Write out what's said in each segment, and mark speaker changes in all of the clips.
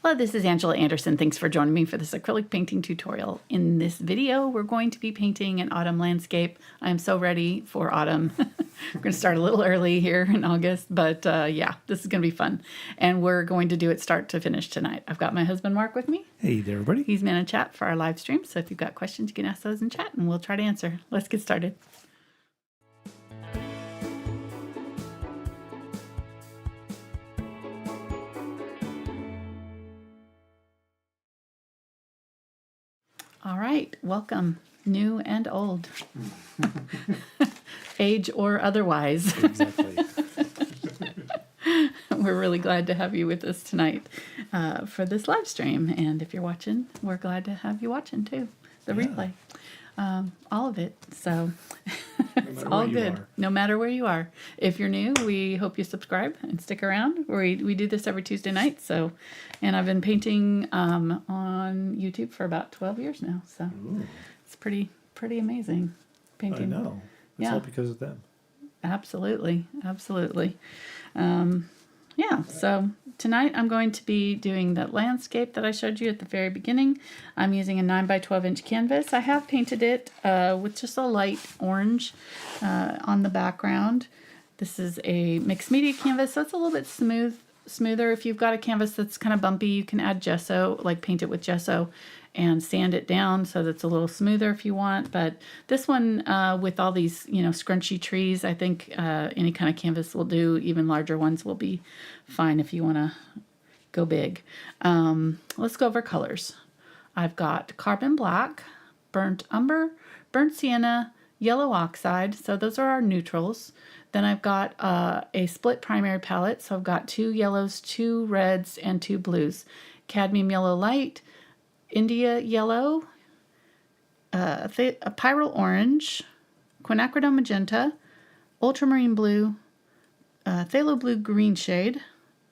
Speaker 1: Hello, this is Angela Anderson. Thanks for joining me for this acrylic painting tutorial. In this video, we're going to be painting an autumn landscape. I'm so ready for autumn. We're going to start a little early here in August, but yeah, this is going to be fun. And we're going to do it start to finish tonight. I've got my husband Mark with me.
Speaker 2: Hey there, everybody.
Speaker 1: He's man in chat for our live stream, so if you've got questions, you can ask those in chat and we'll try to answer. Let's get started. All right, welcome, new and old, age or otherwise.
Speaker 2: Exactly.
Speaker 1: We're really glad to have you with us tonight for this live stream. And if you're watching, we're glad to have you watching too, the replay, all of it. So it's all good, no matter where you are. If you're new, we hope you subscribe and stick around. We do this every Tuesday night. So, and I've been painting on YouTube for about 12 years now. So
Speaker 2: Ooh.
Speaker 1: It's pretty amazing painting.
Speaker 2: I know. It's all because of them.
Speaker 1: Absolutely. Absolutely. Yeah, so tonight I'm going to be doing that landscape that I showed you at the very beginning. I'm using a 9 by 12 inch canvas. I have painted it with just a light orange on the background. This is a mixed media canvas, so it's a little bit smoother. If you've got a canvas that's kind of bumpy, you can add gesso, like paint it with gesso and sand it down so that's a little smoother if you want. But this one, with all these, scrunchy trees, I think any kind of canvas will do. Even larger ones will be fine if you want to go big. Let's go over colors. I've got carbon black, burnt umber, burnt sienna, yellow oxide. So those are our neutrals. Then I've got a split primary palette. So I've got 2 yellows, 2 reds, and 2 blues. Cadmium yellow light, India yellow, Pyrrole orange, Quinacridone Magenta, Ultramarine Blue, Phthalo blue green shade,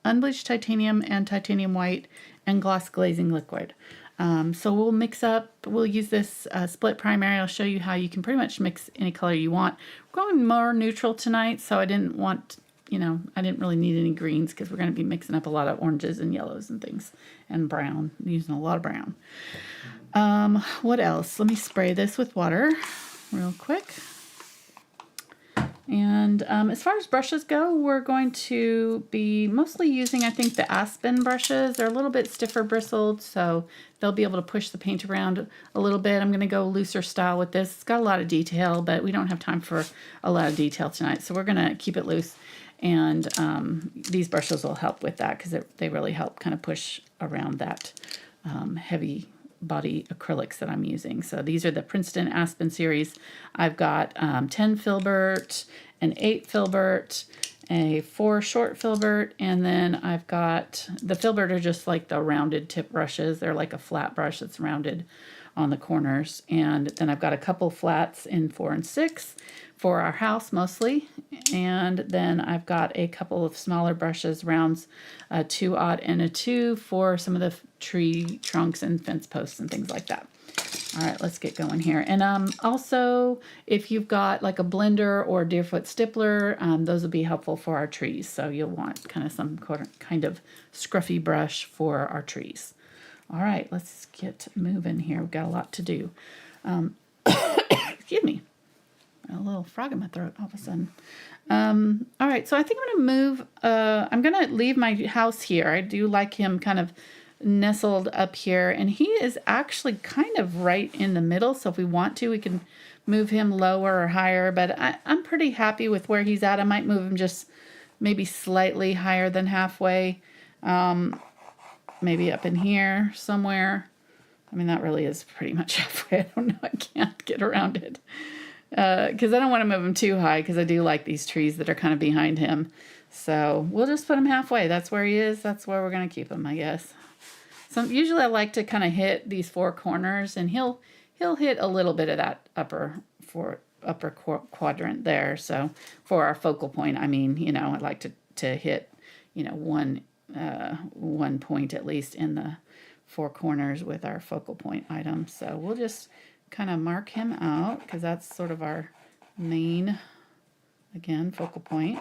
Speaker 1: Unbleached Titanium and Titanium white, and gloss glazing liquid. So we'll use this split primary. I'll show you how you can pretty much mix any color you want. We're going more neutral tonight, so I didn't want, I didn't really need any greens because we're going to be mixing up a lot of oranges and yellows and things, and brown, using a lot of brown. What else? Let me spray this with water real quick. And as far as brushes go, we're going to be mostly using, I think, the Aspen brushes. They're a little bit stiffer bristled, so they'll be able to push the paint around a little bit. I'm going to go looser style with this. It's got a lot of detail, but we don't have time for a lot of detail tonight, so we're going to keep it loose. And these brushes will help with that because they really help kind of push around that heavy body acrylics that I'm using. So these are the Princeton Aspen series. I've got 10 Filbert, an 8 Filbert, a 4 short Filbert, and then I've got the Filbert are just like the rounded tip brushes. They're like a flat brush that's rounded on the corners. And then I've got a couple flats in 4 and 6 for our house mostly. And then I've got a couple of smaller brushes, rounds, a 2/0 and a 2 for some of the tree trunks and fence posts and things like that. All right, let's get going here. And also, if you've got like a blender or a Deerfoot Stippler, those will be helpful for our trees. So you'll want kind of some kind of scruffy brush for our trees. All right, let's get moving here. We've got a lot to do. Excuse me. A little frog in my throat all of a sudden. All right, so I think I'm going to move. I'm going to leave my house here. I do like him kind of nestled up here, and he is actually kind of right in the middle. So if we want to, we can move him lower or higher, but I'm pretty happy with where he's at. I might move him just maybe slightly higher than halfway. Maybe up in here somewhere. I mean, that really is pretty much halfway. I don't know. I can't get around it. Because I don't want to move him too high because I do like these trees that are kind of behind him. So we'll just put him halfway. That's where he is. That's where we're going to keep him, I guess. So usually I like to kind of hit these 4 corners, and he'll hit a little bit of that upper quadrant there. So for our focal point, I mean, I'd like to hit, one point at least in the 4 corners with our focal point item. So we'll just kind of mark him out because that's sort of our main, again, focal point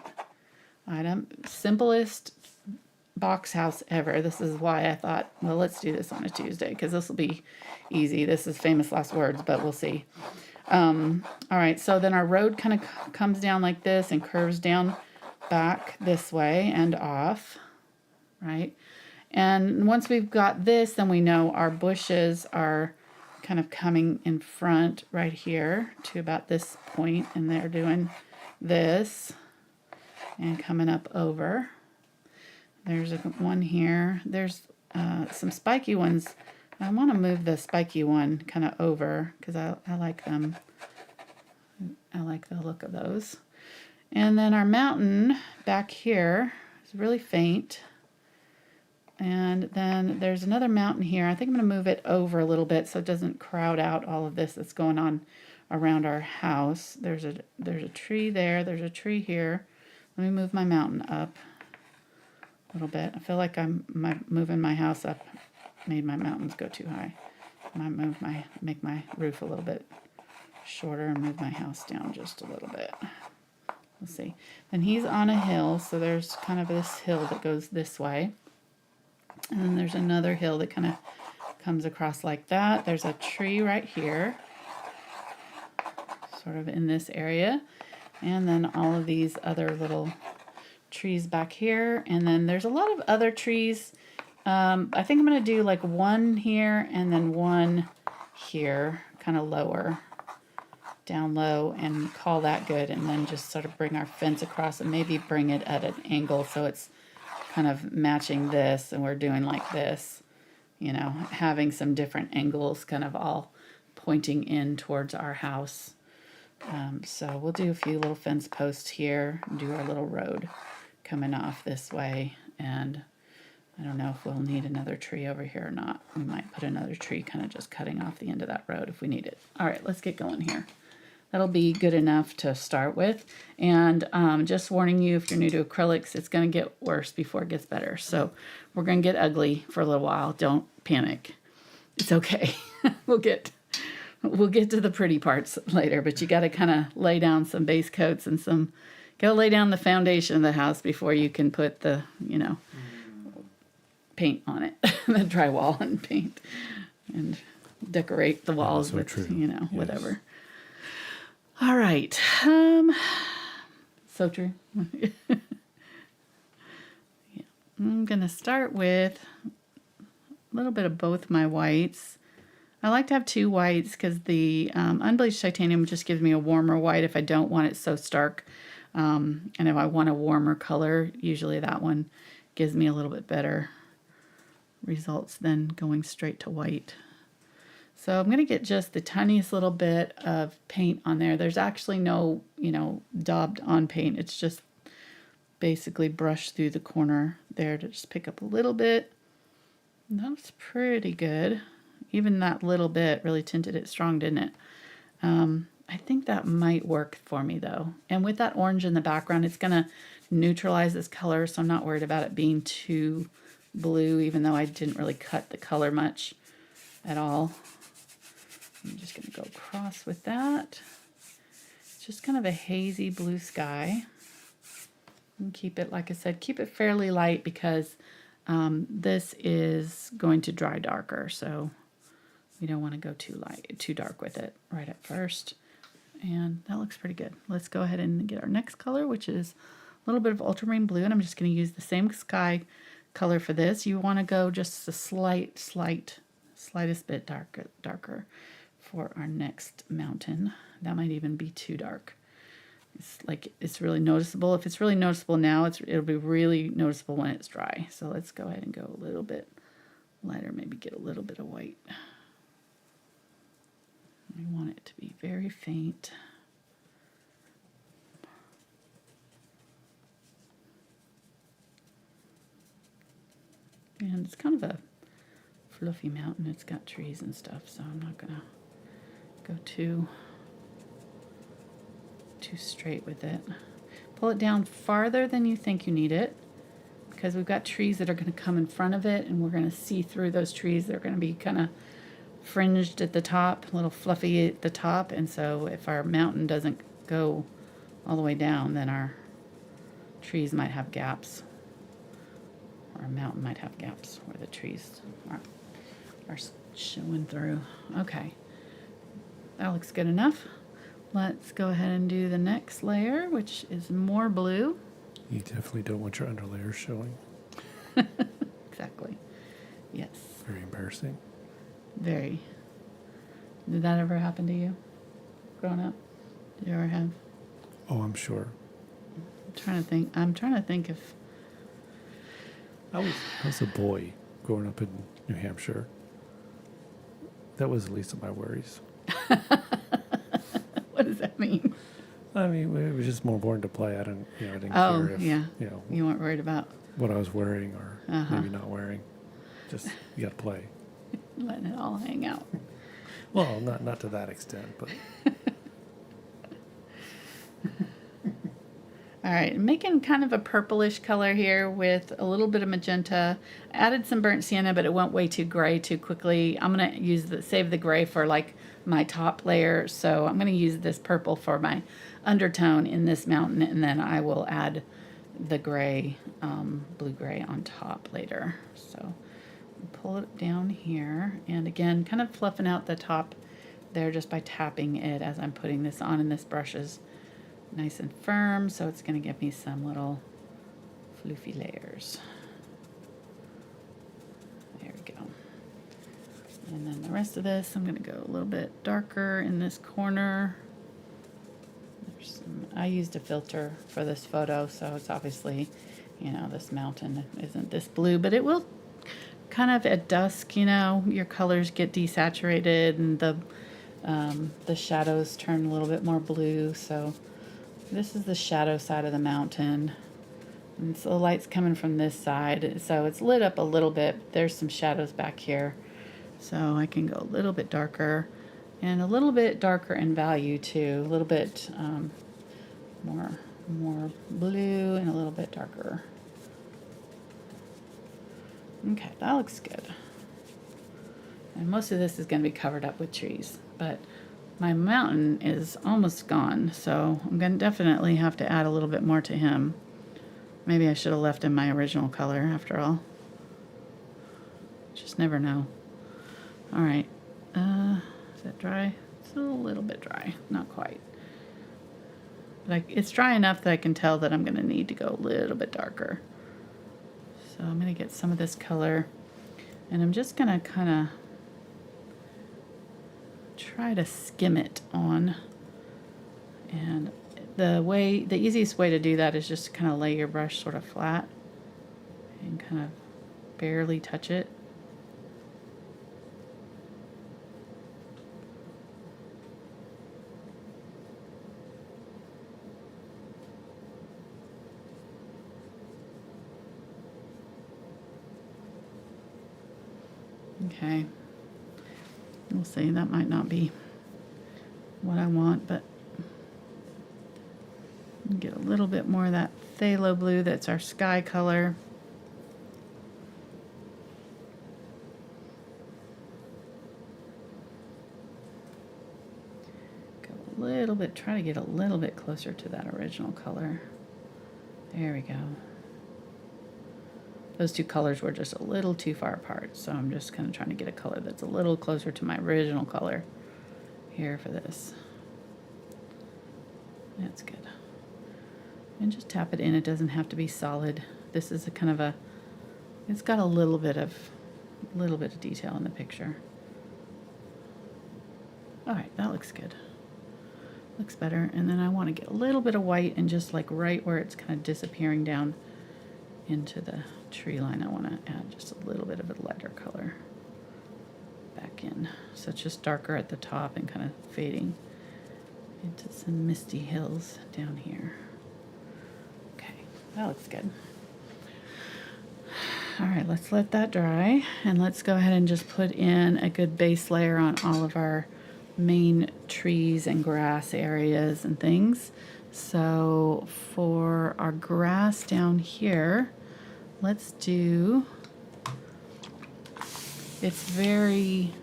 Speaker 1: item. Simplest box house ever. This is why I thought, well, let's do this on a Tuesday, because this will be easy. This is famous last words, but we'll see. All right, so then our road kind of comes down like this and curves down back this way and off, right? And once we've got this, then we know our bushes are kind of coming in front right here to about this point, and they're doing this and coming up over. There's one here. There's some spiky ones. I want to move the spiky one kind of over because I like them. I like the look of those. And then our mountain back here is really faint. And then there's another mountain here. I think I'm going to move it over a little bit so it doesn't crowd out all of this that's going on around our house. There's a tree there. There's a tree here. Let me move my mountain up a little bit. I feel like I'm moving my house up. Made my mountains go too high. I might make my roof a little bit shorter and move my house down just a little bit. We'll see. Then he's on a hill, so there's kind of this hill that goes this way. And then there's another hill that kind of comes across like that. There's a tree right here, sort of in this area. And then all of these other little trees back here. And then there's a lot of other trees. I think I'm going to do like one here and then one here, kind of lower, down low, and call that good. And then just sort of bring our fence across and maybe bring it at an angle so it's kind of matching this, and we're doing like this, you know, having some different angles kind of all pointing in towards our house. So we'll do a few little fence posts here, do our little road coming off this way, and I don't know if we'll need another tree over here or not. We might put another tree kind of just cutting off the end of that road if we need it. All right, let's get going here. That'll be good enough to start with. And just warning you, if you're new to acrylics, it's going to get worse before it gets better. So we're going to get ugly for a little while. Don't panic. It's okay. We'll get to the pretty parts later, but you got to kind of lay down some base coats and got to lay down the foundation of the house before you can put the, you know, paint on it, the drywall and paint, and decorate the walls with, true. You know, yes. Whatever. All right. So true. Yeah. I'm going to start with a little bit of both my whites. I like to have two whites because the Unbleached Titanium just gives me a warmer white if I don't want it so stark. And if I want a warmer color, usually that one gives me a little bit better results than going straight to white. So I'm going to get just the tiniest little bit of paint on there. There's actually no, you know, daubed on paint. It's just basically brushed through the corner there to just pick up a little bit. And that was pretty good. Even that little bit really tinted it strong, didn't it? I think that might work for me though. And with that orange in the background, it's going to neutralize this color, so I'm not worried about it being too blue, even though I didn't really cut the color much at all. I'm just going to go across with that. It's just kind of a hazy blue sky. And keep it, like I said, keep it fairly light because this is going to dry darker, so we don't want to go too dark with it right at first. And that looks pretty good. Let's go ahead and get our next color, which is a little bit of Ultramarine Blue, and I'm just going to use the same sky color for this. You want to go just a slightest bit darker for our next mountain. That might even be too dark. It's really noticeable. If it's really noticeable now, it'll be really noticeable when it's dry. So let's go ahead and go a little bit lighter, maybe get a little bit of white. We want it to be very faint. And it's kind of a fluffy mountain. It's got trees and stuff, so I'm not gonna go too straight with it. Pull it down farther than you think you need it, because we've got trees that are going to come in front of it, and we're going to see through those trees. They're going to be kind of fringed at the top, a little fluffy at the top, and so if our mountain doesn't go all the way down, then our trees might have gaps Or a mountain might have gaps where the trees are showing through. Okay, that looks good enough. Let's go ahead and do the next layer, which is more blue.
Speaker 2: You definitely don't want your underlayers showing.
Speaker 1: Exactly. Yes.
Speaker 2: Very embarrassing.
Speaker 1: Very. Did that ever happen to you growing up? Did you ever have?
Speaker 2: Oh, I'm sure.
Speaker 1: I'm trying to think if
Speaker 2: I was a boy growing up in New Hampshire. That was the least of my worries.
Speaker 1: what does that mean?
Speaker 2: I mean, it was just more important to play. I didn't
Speaker 1: Oh,
Speaker 2: care if,
Speaker 1: yeah.
Speaker 2: you know,
Speaker 1: You weren't worried about
Speaker 2: what I was wearing or
Speaker 1: Uh-huh.
Speaker 2: maybe not wearing. Just, you got to play.
Speaker 1: letting it all hang out.
Speaker 2: Well, not to that extent, but
Speaker 1: All right, I'm making kind of a purplish color here with a little bit of magenta. I added some burnt sienna, but it went way too gray too quickly. I'm gonna save the gray for like my top layer. So I'm gonna use this purple for my undertone in this mountain, and then I will add the gray, blue-gray on top later. So pull it down here, and again, kind of fluffing out the top there just by tapping it as I'm putting this on, and this brush is nice and firm, so it's going to give me some little floofy layers. There we go. And then the rest of this, I'm going to go a little bit darker in this corner. I used a filter for this photo, so it's obviously, you know, this mountain isn't this blue, but it will kind of at dusk, you know, your colors get desaturated and the shadows turn a little bit more blue. So this is the shadow side of the mountain, and so the light's coming from this side, so it's lit up a little bit. There's some shadows back here, so I can go a little bit darker and a little bit darker in value too, a little bit more blue and a little bit darker. Okay, that looks good. And most of this is going to be covered up with trees, but my mountain is almost gone, so I'm going to definitely have to add a little bit more to him. Maybe I should have left him my original color after all. Just never know. All right. Is it dry? It's a little bit dry. Not quite. But it's dry enough that I can tell that I'm going to need to go a little bit darker. So I'm going to get some of this color, and I'm just going to kind of try to skim it on. And the easiest way to do that is just to kind of lay your brush sort of flat and kind of barely touch it. Okay, we'll see, that might not be what I want, but get a little bit more of that phthalo blue, that's our sky color. Go a little bit, try to get a little bit closer to that original color. There we go. Those two colors were just a little too far apart, so I'm just kind of trying to get a color that's a little closer to my original color here for this. That's good. And just tap it in. It doesn't have to be solid. This is a kind of it's got a little bit of detail in the picture. All right, that looks good. Looks better. And then I want to get a little bit of white, and just like right where it's kind of disappearing down into the tree line, I want to add just a little bit of a lighter color back in. So it's just darker at the top and kind of fading into some misty hills down here. Okay, that looks good. All right, let's let that dry, and let's go ahead and just put in a good base layer on all of our main trees and grass areas and things. So for our grass down here, let's do, it's very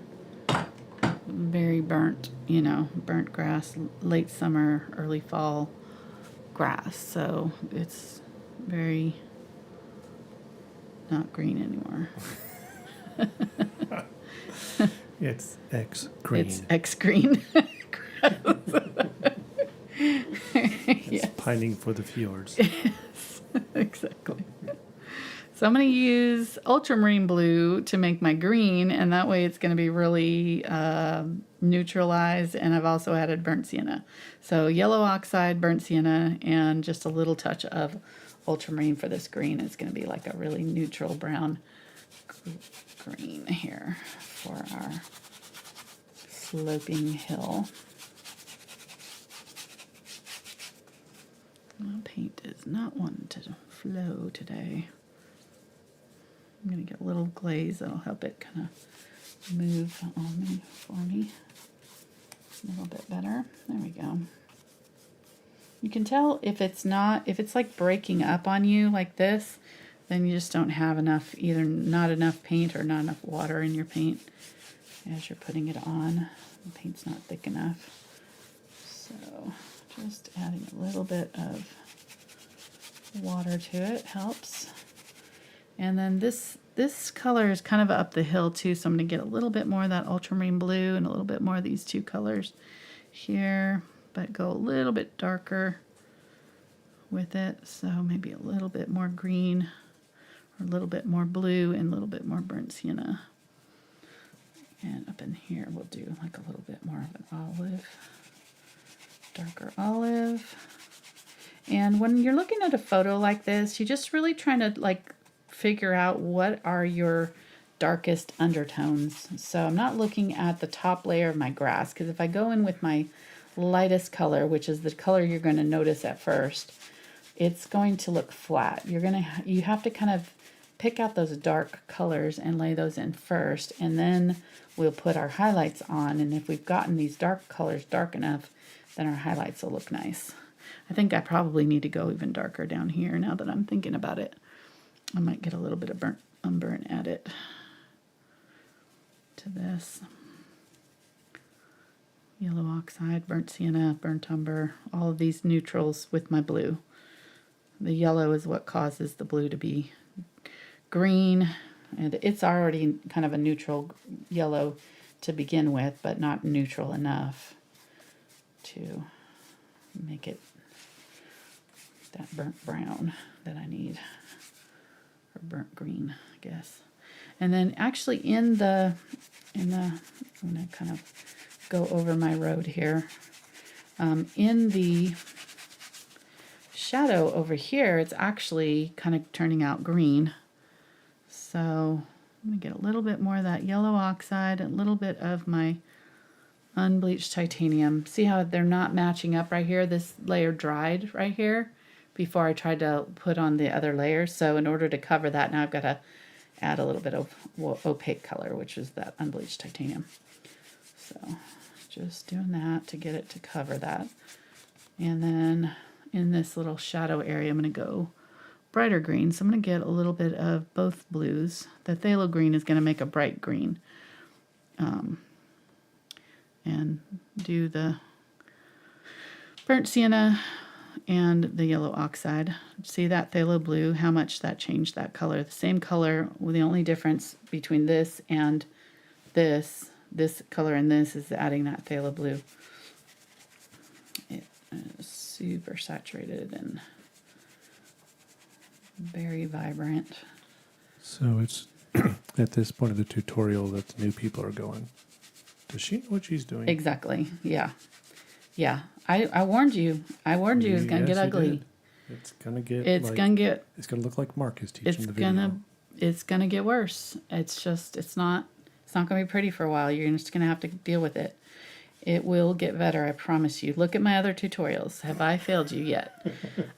Speaker 1: burnt, you know, burnt grass, late summer, early fall grass. So it's very not green anymore.
Speaker 2: It's X green.
Speaker 1: It's X green.
Speaker 2: It's
Speaker 1: Yes.
Speaker 2: pining for the fjords.
Speaker 1: Exactly. So I'm going to use Ultramarine Blue to make my green, and that way it's going to be really neutralized, and I've also added burnt sienna. So yellow oxide, burnt sienna, and just a little touch of ultramarine for this green. It's going to be like a really neutral brown green here for our sloping hill. My paint is not wanting to flow today. I'm going to get a little glaze that'll help it kind of move on me for me a little bit better. There we go. You can tell if it's like breaking up on you like this, then you just don't have enough, either not enough paint or not enough water in your paint as you're putting it on. The paint's not thick enough. So just adding a little bit of water to it helps. And then this color is kind of up the hill too, so I'm going to get a little bit more of that ultramarine blue and a little bit more of these two colors here, but go a little bit darker with it. So maybe a little bit more green, or a little bit more blue, and a little bit more burnt sienna. And up in here we'll do like a little bit more of an olive, darker olive. And when you're looking at a photo like this, you're just really trying to like figure out what are your darkest undertones. So I'm not looking at the top layer of my grass, because if I go in with my lightest color, which is the color you're going to notice at first, it's going to look flat. You have to kind of pick out those dark colors and lay those in first, and then we'll put our highlights on. And if we've gotten these dark colors dark enough, then our highlights will look nice. I think I probably need to go even darker down here now that I'm thinking about it. I might get a little bit of burnt umber and add it to this. Yellow oxide, burnt sienna, burnt umber, all of these neutrals with my blue. The yellow is what causes the blue to be green, and it's already kind of a neutral yellow to begin with, but not neutral enough to make it that burnt brown that I need. Or burnt green, I guess. And then actually I'm gonna kind of go over my road here. In the shadow over here, it's actually kind of turning out green. So I'm gonna get a little bit more of that yellow oxide, a little bit of my unbleached titanium. See how they're not matching up right here? This layer dried right here before I tried to put on the other layers. So in order to cover that, now I've got to add a little bit of opaque color, which is that unbleached titanium. So just doing that to get it to cover that. And then in this little shadow area, I'm going to go brighter green. So I'm going to get a little bit of both blues. The phthalo green is going to make a bright green. And do the burnt sienna and the yellow oxide. See that phthalo blue, how much that changed that color. The same color, with the only difference between this and this color and this is adding that phthalo blue. It is super saturated and very vibrant.
Speaker 2: So it's at this point of the tutorial that the new people are going, does she know what she's doing?
Speaker 1: Exactly, yeah. Yeah, I warned you. I warned you it's gonna get ugly.
Speaker 2: Did. It's gonna get.
Speaker 1: It's
Speaker 2: gonna look like Mark is teaching the video.
Speaker 1: It's gonna get worse. It's not gonna be pretty for a while. You're just gonna have to deal with it. It will get better, I promise you. Look at my other tutorials. Have I failed you yet?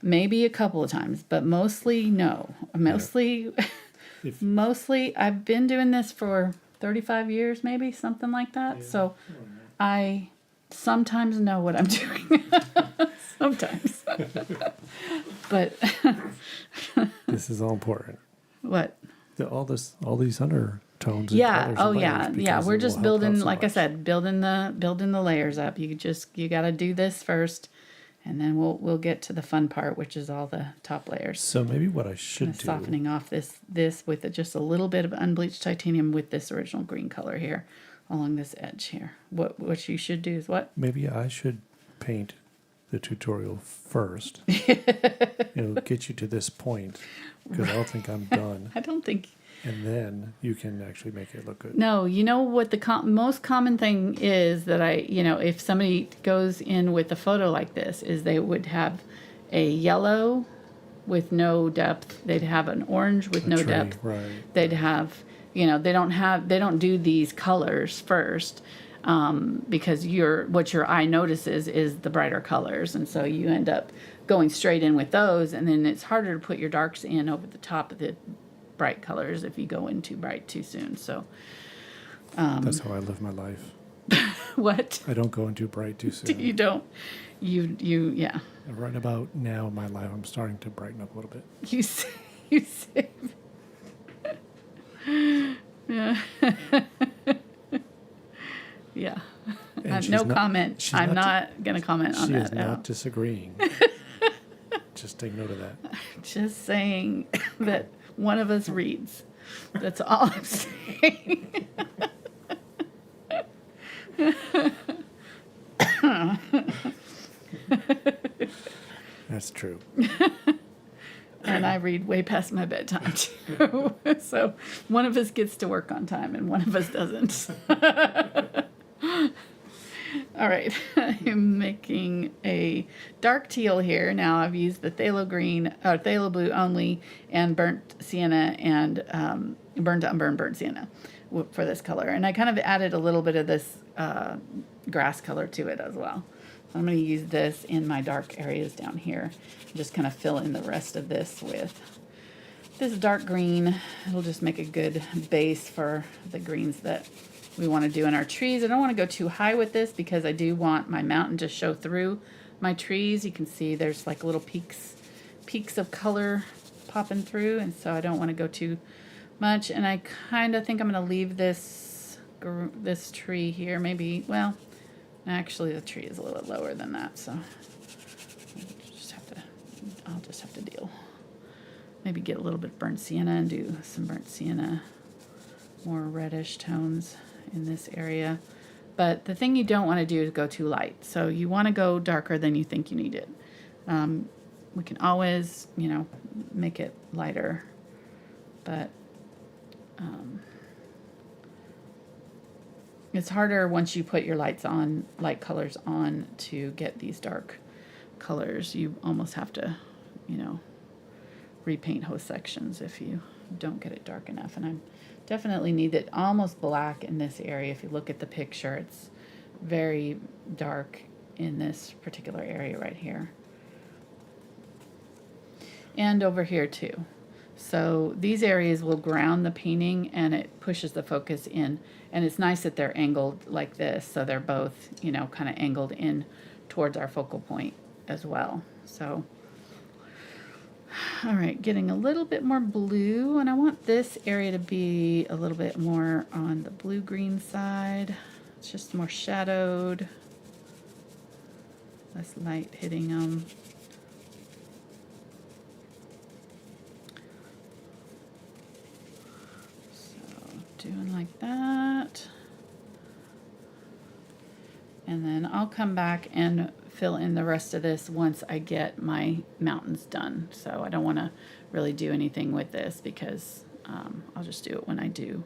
Speaker 1: Maybe a couple of times, but mostly no. Mostly, mostly I've been doing this for 35 years, maybe something like that. Yeah. So I sometimes know what I'm doing. Sometimes. But
Speaker 2: this is all important.
Speaker 1: What?
Speaker 2: All these undertones.
Speaker 1: Yeah. Oh yeah. Yeah. We're just building, like I said, building the layers up. You got to do this first, And then we'll get to the fun part, which is all the top layers.
Speaker 2: So maybe what I should
Speaker 1: Kind of
Speaker 2: do.
Speaker 1: softening off this with just a little bit of unbleached titanium with this original green color here along this edge here. What you should do is what?
Speaker 2: Maybe I should paint the tutorial first. It'll get you to this point because I don't think I'm done.
Speaker 1: I don't think.
Speaker 2: And then you can actually make it look good.
Speaker 1: No, you know what the most common thing is that if somebody goes in with a photo like this, is they would have a yellow with no depth. They'd have an orange with no depth.
Speaker 2: Right.
Speaker 1: They'd have, they don't do these colors first. Because what your eye notices is the brighter colors, and so you end up going straight in with those, and then it's harder to put your darks in over the top of the bright colors if you go in too bright too soon. So
Speaker 2: That's how I live my life.
Speaker 1: what?
Speaker 2: I don't go in too bright too soon.
Speaker 1: You don't. Yeah.
Speaker 2: Right about now in my life, I'm starting to brighten up a little bit.
Speaker 1: You save. Yeah. Yeah. No comment. I'm not going to comment on that.
Speaker 2: She is not disagreeing. Just take note of that.
Speaker 1: Just saying that one of us reads. That's all I'm saying.
Speaker 2: That's true.
Speaker 1: And I read way past my bedtime too. So one of us gets to work on time and one of us doesn't. All right, I'm making a dark teal here. Now I've used the phthalo blue only, and burnt sienna and burnt umber and burnt sienna for this color. And I kind of added a little bit of this grass color to it as well. So I'm going to use this in my dark areas down here. Just kind of fill in the rest of this with this dark green. It'll just make a good base for the greens that we want to do in our trees. I don't want to go too high with this because I do want my mountain to show through my trees. You can see there's like little peaks of color popping through, and so I don't want to go too much. And I kind of think I'm going to leave this tree here. Maybe, well, actually the tree is a little bit lower than that, so I'll just have to deal. Maybe get a little bit burnt sienna and do some burnt sienna, more reddish tones in this area. But the thing you don't want to do is go too light. So you want to go darker than you think you need it. We can always, make it lighter, but it's harder once you put your light colors on to get these dark colors. You almost have to, repaint whole sections if you don't get it dark enough. And I definitely need it almost black in this area. If you look at the picture, it's very dark in this particular area right here. And over here too. So these areas will ground the painting and it pushes the focus in. And it's nice that they're angled like this, so they're both, kind of angled in towards our focal point as well. So, all right, getting a little bit more blue, and I want this area to be a little bit more on the blue-green side. It's just more shadowed, less light hitting them. Doing like that. And then I'll come back and fill in the rest of this once I get my mountains done. So I don't want to really do anything with this because I'll just do it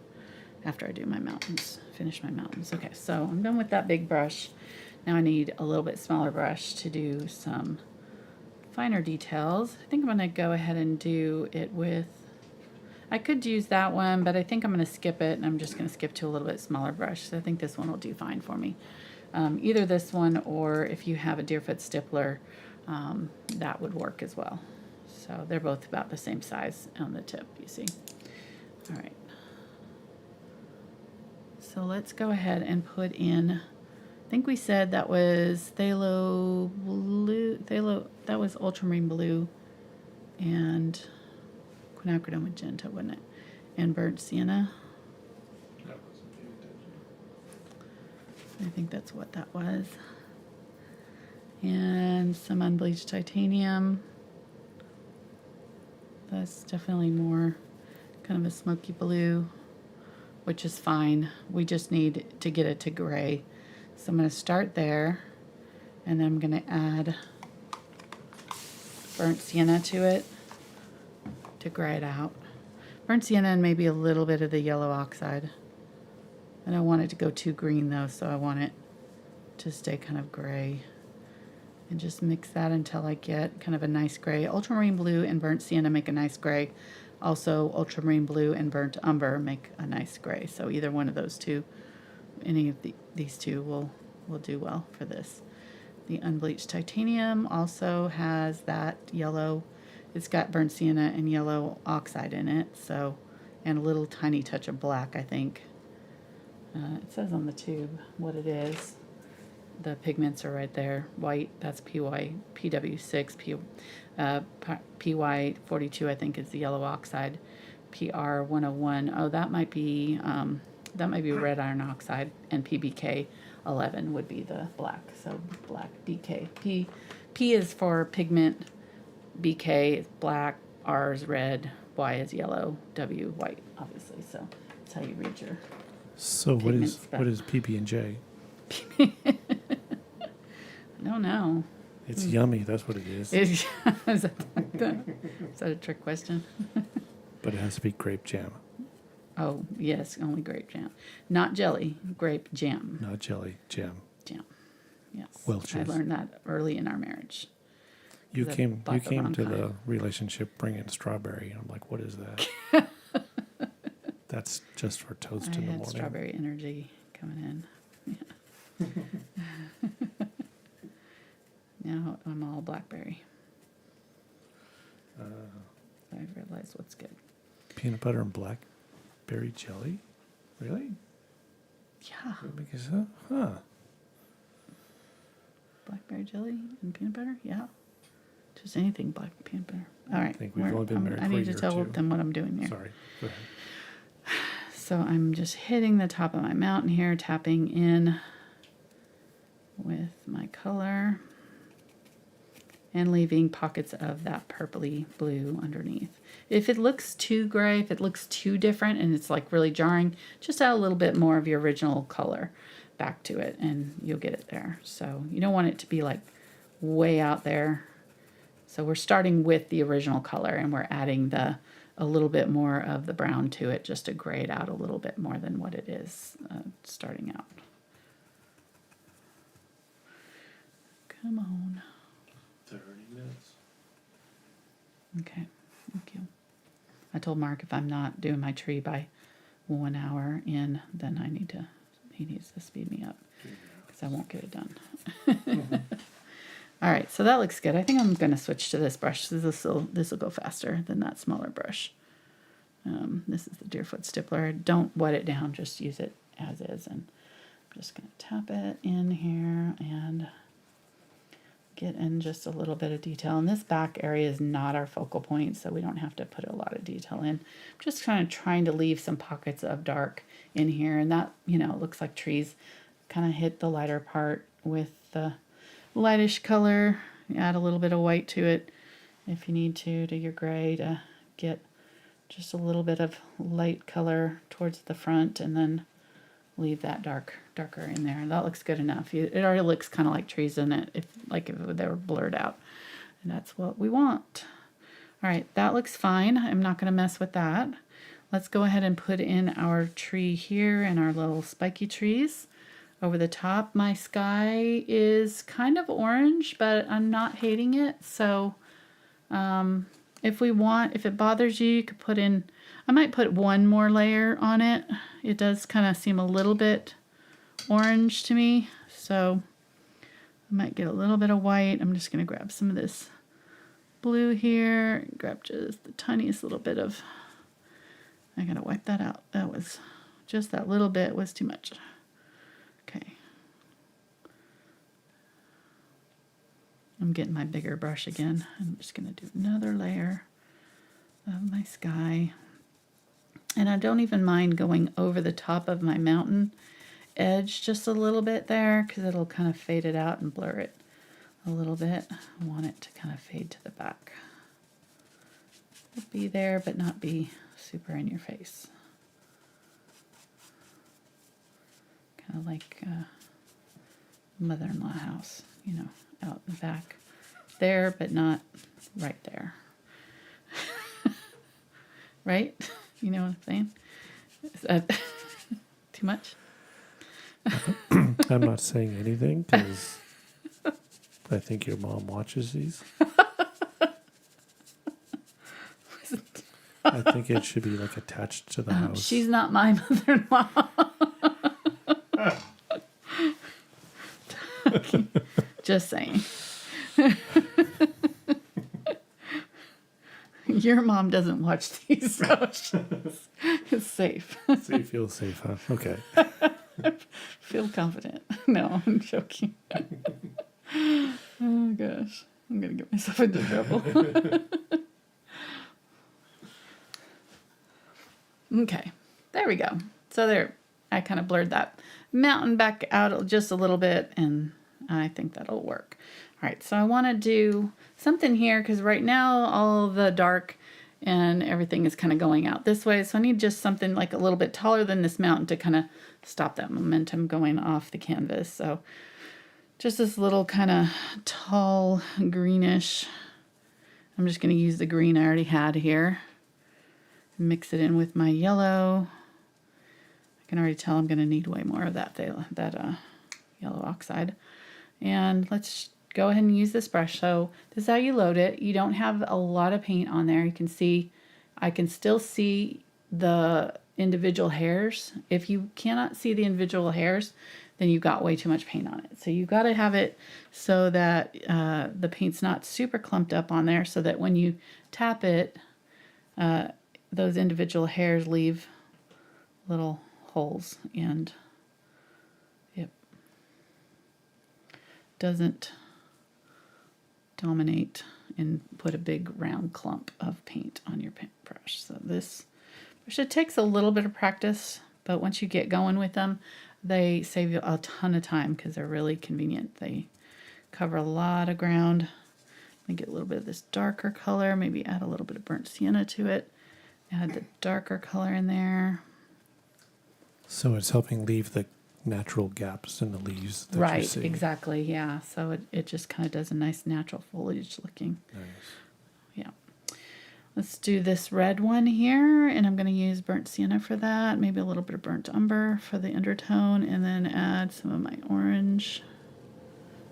Speaker 1: after I do my mountains, finish my mountains. Okay, so I'm done with that big brush. Now I need a little bit smaller brush to do some finer details. I think I'm going to go ahead and do it with, I could use that one, but I think I'm going to skip it, and I'm just going to skip to a little bit smaller brush. So I think this one will do fine for me. Either this one, or if you have a Deerfoot Stippler, that would work as well. So they're both about the same size on the tip, you see. All right. So let's go ahead and put in, I think we said that was Phthalo Blue, that was Ultramarine Blue, and Quinacridone Magenta, wasn't it? And burnt sienna. I think that's what that was. And some unbleached titanium. That's definitely more kind of a smoky blue, which is fine. We just need to get it to gray. So I'm going to start there, and I'm going to add burnt sienna to it to gray it out. Burnt sienna and maybe a little bit of the yellow oxide. I don't want it to go too green though, so I want it to stay kind of gray. And just mix that until I get kind of a nice gray. Ultramarine blue and burnt sienna make a nice gray. Also, ultramarine blue and burnt umber make a nice gray. So either one of those two, any of these two will do well for this. The unbleached titanium also has that yellow. It's got burnt sienna and yellow oxide in it, so, and a little tiny touch of black, I think. It says on the tube what it is. The pigments are right there. White, that's PW6, PY42, I think, is the yellow oxide. PR101, oh, that might be red iron oxide, and PBK11 would be the black. So black BK. P is for pigment, BK is black, R is red, Y is yellow, W white, obviously. So that's how you read your.
Speaker 2: So what is PB&J?
Speaker 1: I don't know.
Speaker 2: It's yummy. That's what it is.
Speaker 1: Is that a trick question?
Speaker 2: But it has to be grape jam,
Speaker 1: Oh, yes, only grape jam. Not jelly, grape jam.
Speaker 2: not jelly. Jam.
Speaker 1: Jam. Yes.
Speaker 2: Welch's.
Speaker 1: I learned that early in our marriage.
Speaker 2: You
Speaker 1: 'Cause I
Speaker 2: came
Speaker 1: bought the wrong
Speaker 2: to
Speaker 1: kind.
Speaker 2: the relationship bringing strawberry. I'm like, what is that? That's just for toast
Speaker 1: I
Speaker 2: in the
Speaker 1: had
Speaker 2: morning.
Speaker 1: strawberry energy coming in. Yeah. Now I'm all blackberry. I realized what's good.
Speaker 2: Peanut butter and blackberry jelly? Really?
Speaker 1: Yeah.
Speaker 2: Because, huh?
Speaker 1: Blackberry jelly and peanut butter? Yeah. Just anything black peanut butter. All right.
Speaker 2: think we've only been married
Speaker 1: I
Speaker 2: for a
Speaker 1: need to
Speaker 2: year or
Speaker 1: tell
Speaker 2: two.
Speaker 1: them what I'm doing there.
Speaker 2: Sorry. Go ahead.
Speaker 1: So I'm just hitting the top of my mountain here, tapping in with my color and leaving pockets of that purpley blue underneath. If it looks too gray, if it looks too different and it's like really jarring, just add a little bit more of your original color back to it and you'll get it there. So you don't want it to be like way out there. So we're starting with the original color and we're adding a little bit more of the brown to it just to gray it out a little bit more than what it is starting out. Come on.
Speaker 2: 30 minutes.
Speaker 1: Okay, thank you. I told Mark if I'm not doing my tree by 1 hour in, then he needs to speed me up because I won't get it done. All right, so that looks good. I think I'm going to switch to this brush. This will go faster than that smaller brush. This is the Deerfoot Stippler. Don't wet it down, just use it as is. And I'm just going to tap it in here and get in just a little bit of detail. And this back area is not our focal point, so we don't have to put a lot of detail in. I'm just kind of trying to leave some pockets of dark in here. And that, looks like trees. Kind of hit the lighter part with the lightish color. Add a little bit of white to it if you need to your gray to get just a little bit of light color towards the front and then leave that darker in there. That looks good enough. It already looks kind of like trees in it, if they were blurred out. And that's what we want. All right, that looks fine. I'm not going to mess with that. Let's go ahead and put in our tree here and our little spiky trees. Over the top, my sky is kind of orange, but I'm not hating it. So if it bothers you, you could put in, I might put one more layer on it. It does kind of seem a little bit orange to me. So I might get a little bit of white. I'm just going to grab some of this blue here. Grab just the tiniest little bit of, I got to wipe that out. That was, just that little bit was too much. Okay. I'm getting my bigger brush again. I'm just going to do another layer of my sky. And I don't even mind going over the top of my mountain edge just a little bit there because it'll kind of fade it out and blur it a little bit. I want it to kind of fade to the back. It'll be there, but not be super in your face. Kind of like mother-in-law house, you know, out in the back. There, but not right there. Right? You know what I'm saying? Is that too much?
Speaker 2: I'm not saying anything because I think your mom watches these. I think it should be like attached to the house.
Speaker 1: She's not my mother-in-law. Just saying. Your mom doesn't watch these, so it's safe.
Speaker 2: So you feel safe, huh? Okay.
Speaker 1: Feel confident. No, I'm joking. Oh gosh, I'm gonna get myself into trouble. Okay, there we go. So there, I kind of blurred that mountain back out just a little bit, and I think that'll work. All right, so I want to do something here because right now all the dark and everything is kind of going out this way. So I need just something like a little bit taller than this mountain to kind of stop that momentum going off the canvas. So just this little kind of tall greenish. I'm just going to use the green I already had here. Mix it in with my yellow. I can already tell I'm going to need way more of that yellow oxide. And let's go ahead and use this brush. So this is how you load it. You don't have a lot of paint on there. You can see, I can still see the individual hairs. If you cannot see the individual hairs, then you've got way too much paint on it. So you've got to have it so that the paint's not super clumped up on there, so that when you tap it, those individual hairs leave little holes, and it doesn't dominate and put a big round clump of paint on your paintbrush. So this brush, it takes a little bit of practice, but once you get going with them, they save you a ton of time because they're really convenient. They cover a lot of ground. Let me get a little bit of this darker color, maybe add a little bit of burnt sienna to it. Add the darker color in there.
Speaker 2: So it's helping leave the natural gaps in the leaves that you see.
Speaker 1: Right, exactly, yeah. So it just kind of does a nice natural foliage looking.
Speaker 2: Nice.
Speaker 1: Yeah. Let's do this red one here, and I'm going to use burnt sienna for that. Maybe a little bit of burnt umber for the undertone, and then add some of my orange.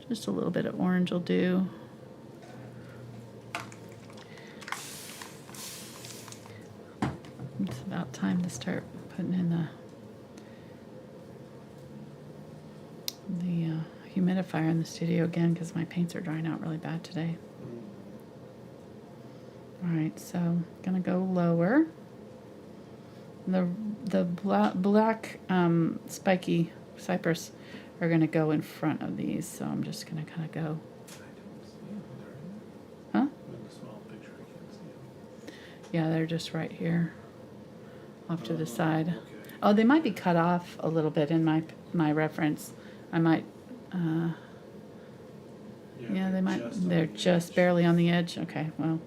Speaker 1: Just a little bit of orange will do. It's about time to start putting in the humidifier in the studio again because my paints are drying out really bad today. All right, so I'm gonna go lower. The black spiky cypress are gonna go in front of these, so I'm just gonna kind of go. Huh? Yeah, they're just right here, off to the side.
Speaker 2: Okay.
Speaker 1: Oh, they might be cut off a little bit in my reference. I might. Yeah, they might. They're just barely on the edge. Okay, well,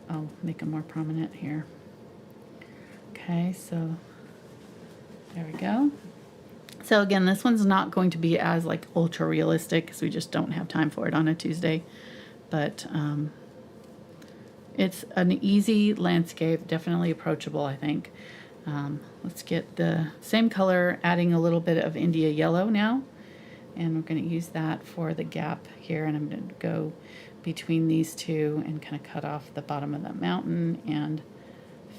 Speaker 1: I'll make them more prominent here. Okay, so there we go. So again, this one's not going to be as like ultra realistic because we just don't have time for it on a Tuesday, but it's an easy landscape, definitely approachable, I think. Let's get the same color, adding a little bit of India yellow now. And we're going to use that for the gap here. And I'm going to go between these two and kind of cut off the bottom of that mountain and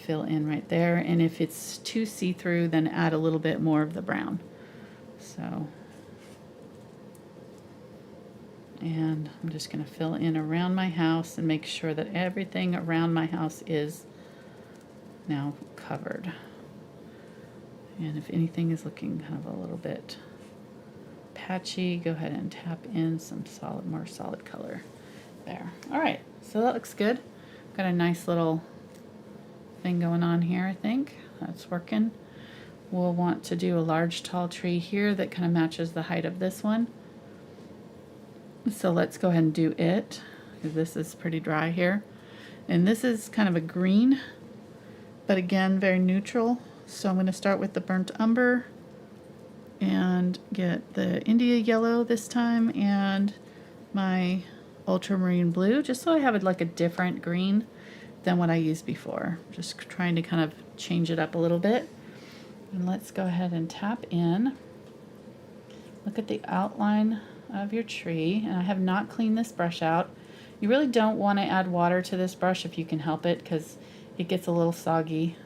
Speaker 1: fill in right there. And if it's too see-through, then add a little bit more of the brown. So, and I'm just going to fill in around my house and make sure that everything around my house is now covered. And if anything is looking kind of a little bit patchy, go ahead and tap in some more solid color there. All right, so that looks good. Got a nice little thing going on here, I think. That's working. We'll want to do a large tall tree here that kind of matches the height of this one. So let's go ahead and do it, because this is pretty dry here. And this is kind of a green, but again, very neutral. So I'm going to start with the burnt umber and get the India yellow this time and my ultramarine blue, just so I have it like a different green than what I used before. Just trying to kind of change it up a little bit. And let's go ahead and tap in. Look at the outline of your tree. And I have not cleaned this brush out. You really don't want to add water to this brush if you can help it, because it gets a little soggy.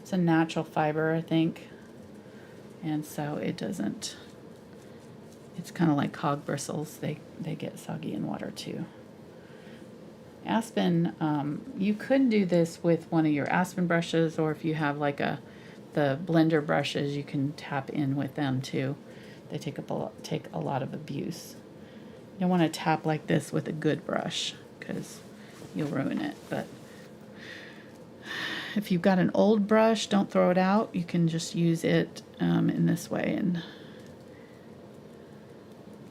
Speaker 1: It's a natural fiber, I think. And so it doesn't, it's kind of like hog bristles. They get soggy in water too. Aspen, you could do this with one of your aspen brushes, or if you have like the blender brushes, you can tap in with them too. They take a lot of abuse. You don't want to tap like this with a good brush, because you'll ruin it. But if you've got an old brush, don't throw it out. You can just use it in this way and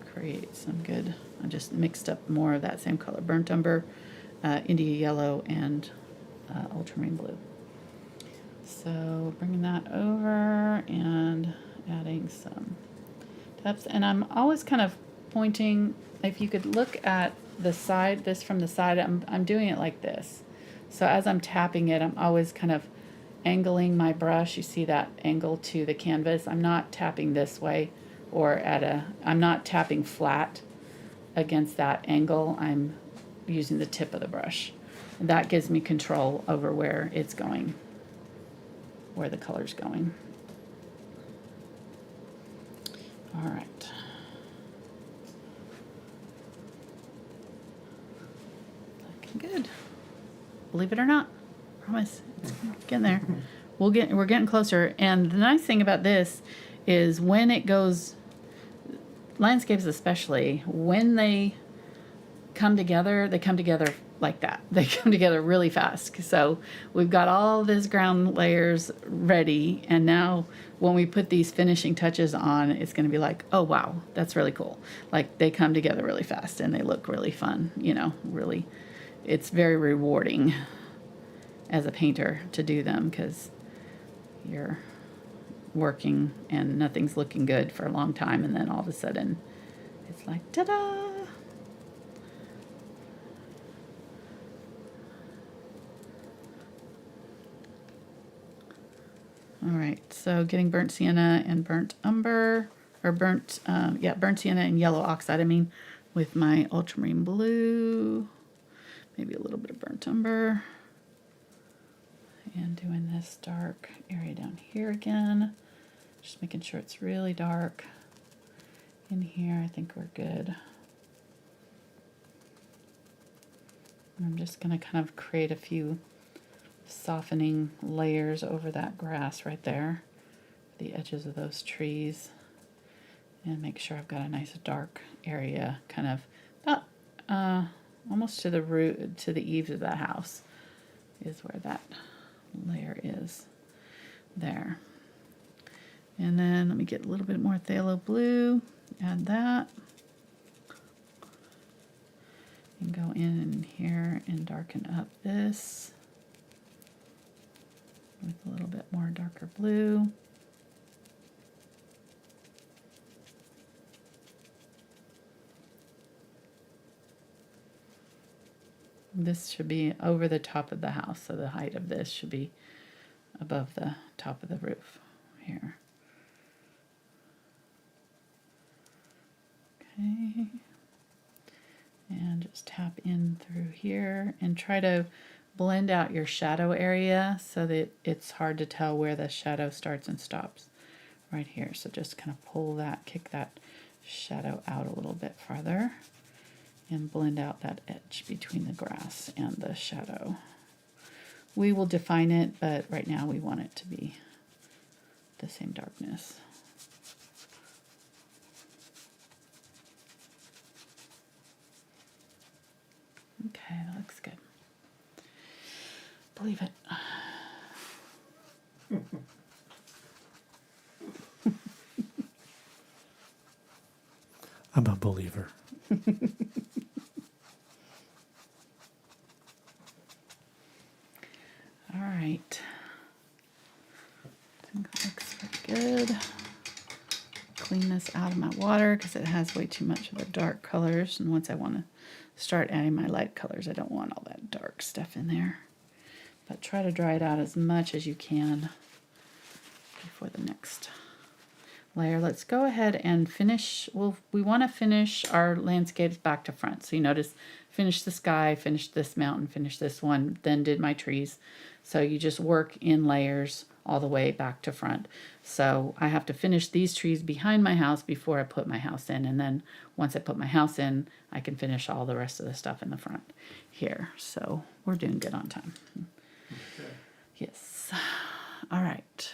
Speaker 1: create some good. I just mixed up more of that same color, burnt umber, India yellow, and ultramarine blue. So bringing that over and adding some depth. And I'm always kind of pointing, if you could look at the side, this from the side, I'm doing it like this. So as I'm tapping it, I'm always kind of angling my brush. You see that angle to the canvas. I'm not tapping this way or I'm not tapping flat against that angle. I'm using the tip of the brush. And that gives me control over where it's going, where the color's going. All right. Looking good. Believe it or not, promise, it's getting there. We're getting closer. And the nice thing about this is when it goes, landscapes especially, when they come together like that. They come together really fast. So we've got all these ground layers ready, and now when we put these finishing touches on, it's going to be like, oh wow, that's really cool. Like, they come together really fast and they look really fun, you know, really. It's very rewarding as a painter to do them, because you're working and nothing's looking good for a long time, and then all of a sudden it's like, ta-da! All right, so getting burnt sienna and burnt umber, or burnt sienna and yellow oxide, I mean, with my ultramarine blue, maybe a little bit of burnt umber, and doing this dark area down here again, just making sure it's really dark in here. I think we're good. And I'm just going to kind of create a few softening layers over that grass right there, the edges of those trees, and make sure I've got a nice dark area, kind of about almost to the root, to the eaves of that house is where that layer is there. And then let me get a little bit more phthalo blue, add that, and go in here and darken up this with a little bit more darker blue. This should be over the top of the house, so the height of this should be above the top of the roof here. Okay. And just tap in through here and try to blend out your shadow area so that it's hard to tell where the shadow starts and stops right here. So just kind of pull that, kick that shadow out a little bit farther and blend out that edge between the grass and the shadow. We will define it, but right now we want it to be the same darkness. Okay, that looks good. Believe it.
Speaker 2: I'm a believer.
Speaker 1: All right. I think that looks pretty good. Clean this out of my water because it has way too much of the dark colors. And once I want to start adding my light colors, I don't want all that dark stuff in there. But try to dry it out as much as you can before the next layer. Let's go ahead and finish. Well, we want to finish our landscapes back to front. So you notice, finish the sky, finish this mountain, finish this one, then did my trees. So you just work in layers all the way back to front. So I have to finish these trees behind my house before I put my house in. And then once I put my house in, I can finish all the rest of the stuff in the front here. So we're doing good on time.
Speaker 2: Okay.
Speaker 1: Yes. All right.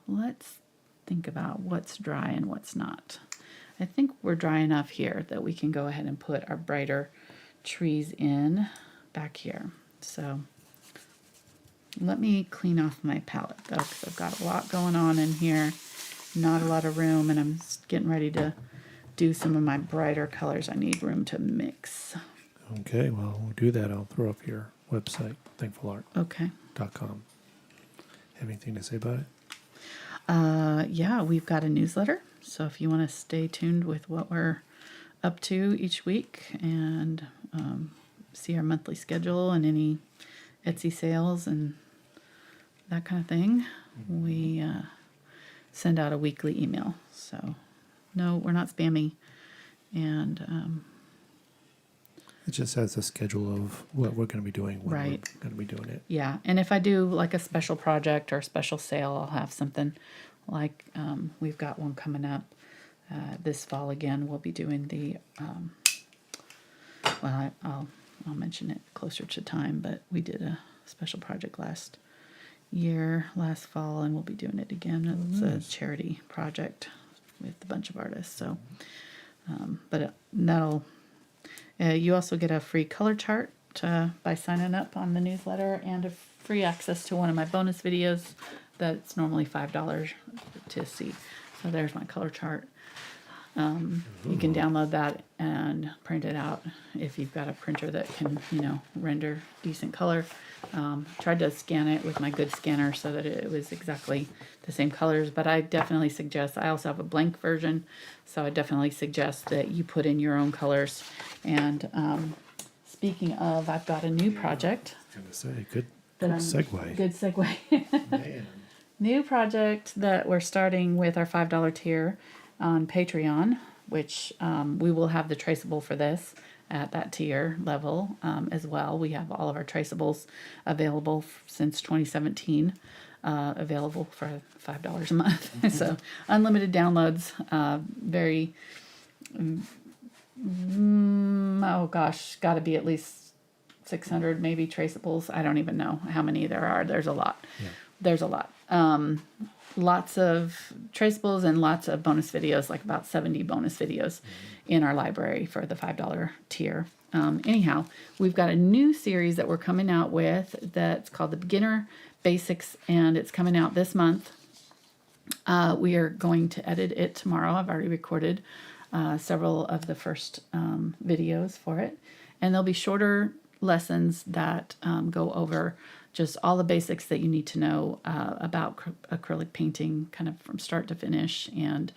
Speaker 1: Let's think about what's dry and what's not. I think we're dry enough here that we can go ahead and put our brighter trees in back here. So let me clean off my palette though, because I've got a lot going on in here, not a lot of room, and I'm getting ready to do some of my brighter colors. I need room to mix.
Speaker 2: Okay, well, we'll do that. I'll throw up your website, thankfulart.com.
Speaker 1: Okay.
Speaker 2: Have anything to say about it?
Speaker 1: Yeah, we've got a newsletter. So if you want to stay tuned with what we're up to each week and see our monthly schedule and any Etsy sales and that kind of thing, we send out a weekly email. So no, we're not spammy. And
Speaker 2: it just has a schedule of what we're going to be doing when
Speaker 1: right.
Speaker 2: we're going to be doing it.
Speaker 1: Yeah, and if I do like a special project or a special sale, I'll have something like we've got one coming up this fall again. We'll be doing the well, I'll mention it closer to time, but we did a special project last fall, and we'll be doing it again. It's a charity project with a bunch of artists. So, but that'll. You also get a free color chart by signing up on the newsletter, and a free access to one of my bonus videos that's normally $5 to see. So there's my color chart. You can download that and print it out if you've got a printer that can, render decent color. Tried to scan it with my good scanner so that it was exactly the same colors, but I definitely suggest, I also have a blank version, so I definitely suggest that you put in your own colors. And speaking of, I've got a new project.
Speaker 2: I was going to say, good segue.
Speaker 1: Good segue.
Speaker 2: Man.
Speaker 1: New project that we're starting with our $5 tier on Patreon, which we will have the traceable for this at that tier level as well. We have all of our traceables available since 2017, available for $5 a month. So unlimited downloads, very, oh gosh, got to be at least 600 maybe traceables. I don't even know how many there are. There's a lot.
Speaker 2: Yeah.
Speaker 1: There's a lot. Lots of traceables and lots of bonus videos, like about 70 bonus videos in our library for the $5 tier. Anyhow, we've got a new series that we're coming out with that's called the Beginner Basics, and it's coming out this month. We are going to edit it tomorrow. I've already recorded several of the first videos for it, and there'll be shorter lessons that go over just all the basics that you need to know about acrylic painting, kind of from start to finish. And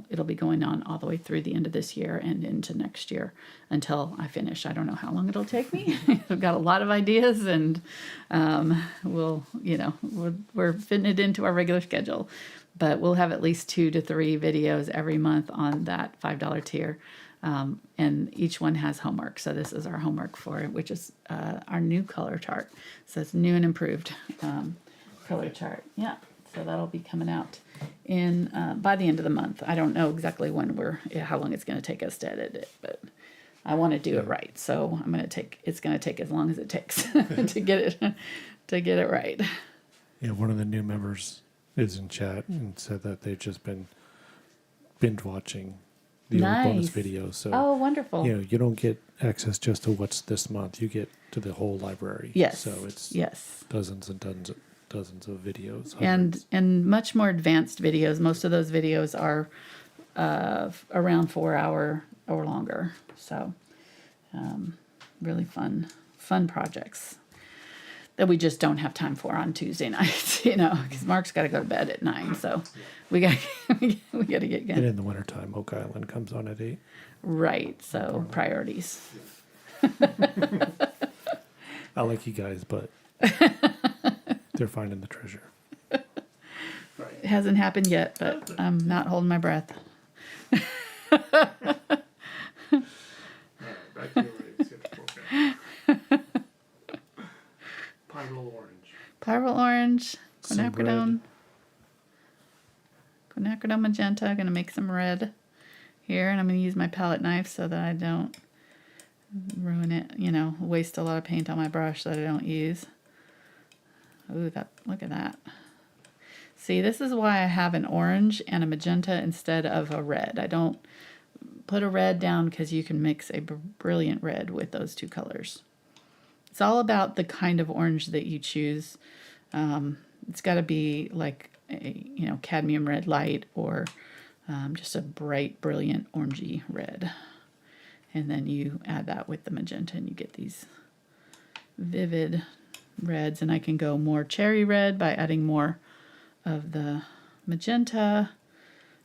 Speaker 1: it'll be going on all the way through the end of this year and into next year until I finish. I don't know how long it'll take me. I've got a lot of ideas, and we're fitting it into our regular schedule. But we'll have at least 2 to 3 videos every month on that $5 tier. And each one has homework. So this is our homework for it, which is our new color chart. So it's new and improved color chart. Yeah. So that'll be coming out in by the end of the month. I don't know exactly how long it's going to take us to edit it, but I want to do it right. So it's going to take as long as it takes to get it right.
Speaker 2: Yeah. One of the new members is in chat and said that they've just been binge watching the old bonus videos. So,
Speaker 1: oh, wonderful.
Speaker 2: You don't get access just to what's this month. You get to the whole library.
Speaker 1: Yes.
Speaker 2: So it's dozens and dozens of videos.
Speaker 1: And much more advanced videos. Most of those videos are around 4-hour or longer. So really fun projects that we just don't have time for on Tuesday nights, because Mark's got to go to bed at 9, so we got we got to get
Speaker 2: And
Speaker 1: going.
Speaker 2: in the wintertime, Oak Island comes on at 8.
Speaker 1: Right, so priorities.
Speaker 2: I like you guys, but they're finding the treasure.
Speaker 1: It hasn't happened yet, but I'm not holding my breath.
Speaker 3: Back to your rates. Pyrrole orange.
Speaker 1: Pyrrole orange,
Speaker 2: Some
Speaker 1: Quinacridone Magenta. I'm going to make some red here, and I'm going to use my palette knife so that I don't ruin it, waste a lot of paint on my brush that I don't use. Ooh, look at that. See, this is why I have an orange and a magenta instead of a red. I don't put a red down because you can mix a brilliant red with those two colors. It's all about the kind of orange that you choose. It's got to be like a cadmium red light or just a bright, brilliant orangey red. And then you add that with the magenta and you get these vivid reds. And I can go more cherry red by adding more of the magenta.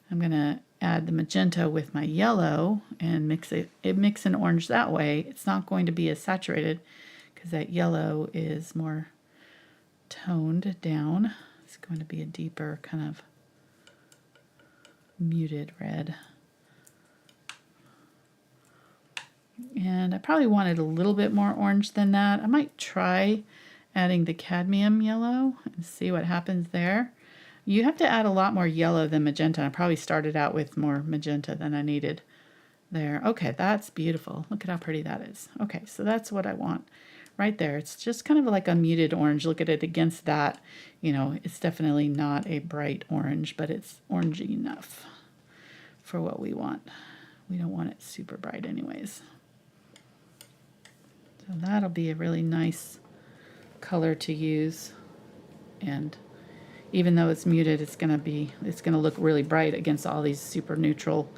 Speaker 1: I'm going to add the magenta with my yellow and mix an orange that way. It's not going to be as saturated because that yellow is more toned down. It's going to be a deeper kind of muted red. And I probably wanted a little bit more orange than that. I might try adding the cadmium yellow and see what happens there. You have to add a lot more yellow than magenta. I probably started out with more magenta than I needed there. Okay, that's beautiful. Look at how pretty that is. Okay, so that's what I want right there. It's just kind of like a muted orange. Look at it against that. It's definitely not a bright orange, but it's orangey enough for what we want. We don't want it super bright anyways. So that'll be a really nice color to use. And even though it's muted, it's gonna look really bright against all these super neutral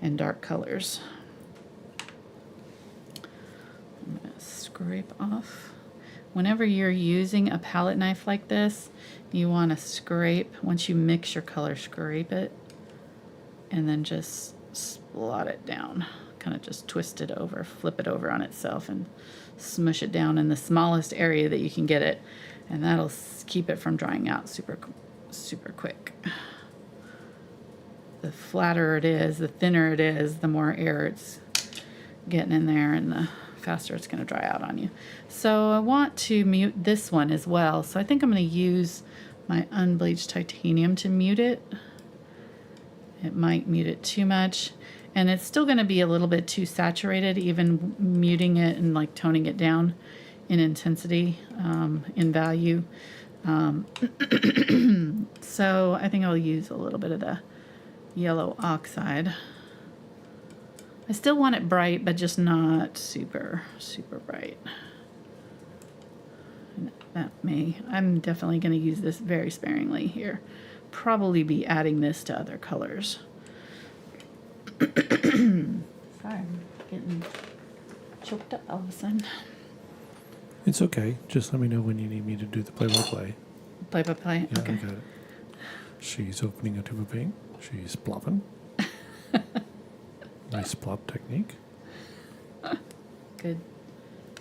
Speaker 1: and dark colors. I'm gonna scrape off. Whenever you're using a palette knife like this, you want to scrape. Once you mix your color, scrape it and then just blot it down. Kind of just twist it over, flip it over on itself and smush it down in the smallest area that you can get it, and that'll keep it from drying out super quick. The flatter it is, the thinner it is, the more air it's getting in there and the faster it's going to dry out on you. So I want to mute this one as well, so I think I'm going to use my Unbleached Titanium to mute it. It might mute it too much. And it's still going to be a little bit too saturated, even muting it and like toning it down in intensity, in value. So I think I'll use a little bit of the yellow oxide. I still want it bright, but just not super bright. And I'm definitely going to use this very sparingly here. Probably be adding this to other colors. Sorry, I'm getting choked up all of a sudden.
Speaker 2: It's okay. Just let me know when you need me to do the play-by-play.
Speaker 1: Play-by-play?
Speaker 2: Yeah,
Speaker 1: Okay.
Speaker 2: I got it. She's opening a tube of paint. She's plopping. Nice plop technique.
Speaker 1: Good.